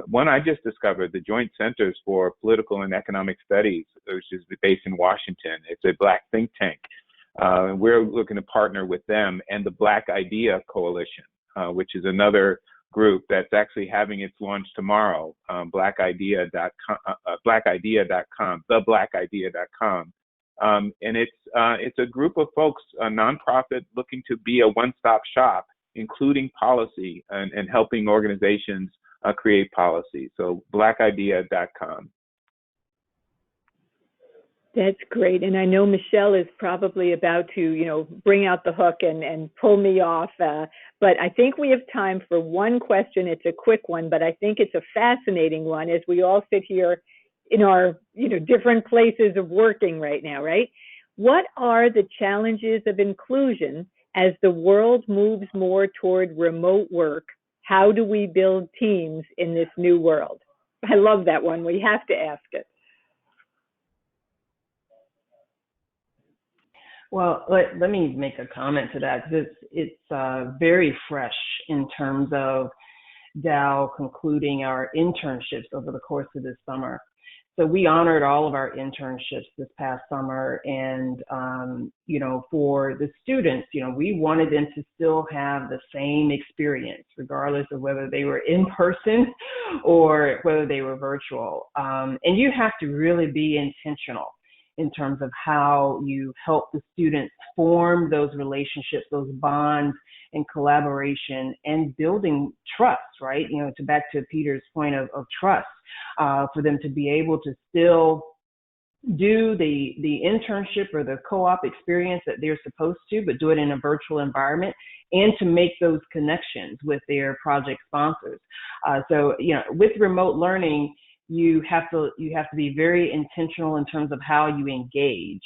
one I just discovered, the Joint Centers for Political and Economic Studies, which is based in Washington. It's a Black think tank. We're looking to partner with them and the Black Idea Coalition, which is another group that's actually having its launch tomorrow, blackidea.com, theblackidea.com. And it's a group of folks, a nonprofit looking to be a one-stop shop, including policy and helping organizations create policy. So blackidea.com. That's great. And I know Michelle is probably about to, bring out the hook and pull me off. But I think we have time for one question. It's a quick one, but I think it's a fascinating one as we all sit here in our, different places of working right now, right? What are the challenges of inclusion as the world moves more toward remote work? How do we build teams in this new world? I love that one. We have to ask it. Well, let me make a comment to that, because it's very fresh in terms of Dow concluding our internships over the course of this summer. So we honored all of our internships this past summer, and for the students, we wanted them to still have the same experience, regardless of whether they were in person or whether they were virtual. And you have to really be intentional in terms of how you help the students form those relationships, those bonds and collaboration and building trust, right? Back to Peter's point of trust, for them to be able to still do the internship or the co-op experience that they're supposed to, but do it in a virtual environment, and to make those connections with their project sponsors. So with remote learning, you have to be very intentional in terms of how you engage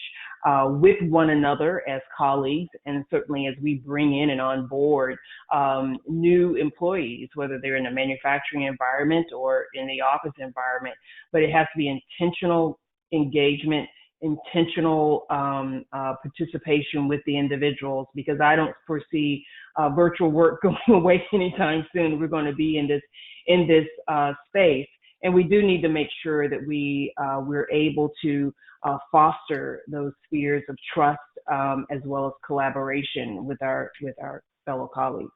with one another as colleagues, and certainly as we bring in and onboard new employees, whether they're in a manufacturing environment or in the office environment. But it has to be intentional engagement, intentional participation with the individuals, because I don't foresee virtual work going away anytime soon. We're going to be in this space. And we do need to make sure that we're able to foster those spheres of trust as well as collaboration with our fellow colleagues.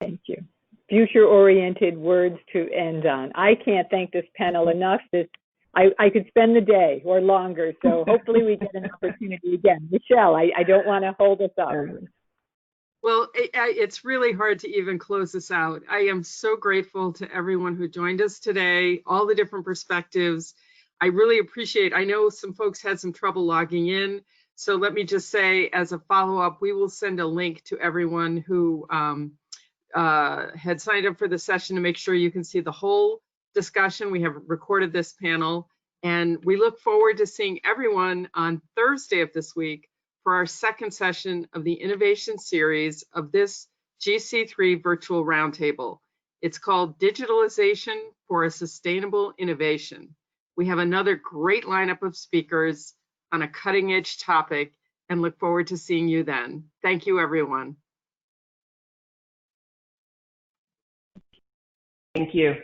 Thank you. Future-oriented words to end on. I can't thank this panel enough. I could spend the day or longer, so hopefully we get an opportunity again. Michelle, I don't want to hold us up. Well, it's really hard to even close this out. I am so grateful to everyone who joined us today, all the different perspectives. I really appreciate, I know some folks had some trouble logging in. So let me just say, as a follow-up, we will send a link to everyone who had signed up for the session to make sure you can see the whole discussion. We have recorded this panel, and we look forward to seeing everyone on Thursday of this week for our second session of the innovation series of this GC3 virtual roundtable. It's called Digitalization for a Sustainable Innovation. We have another great lineup of speakers on a cutting edge topic, and look forward to seeing you then. Thank you, everyone. Thank you.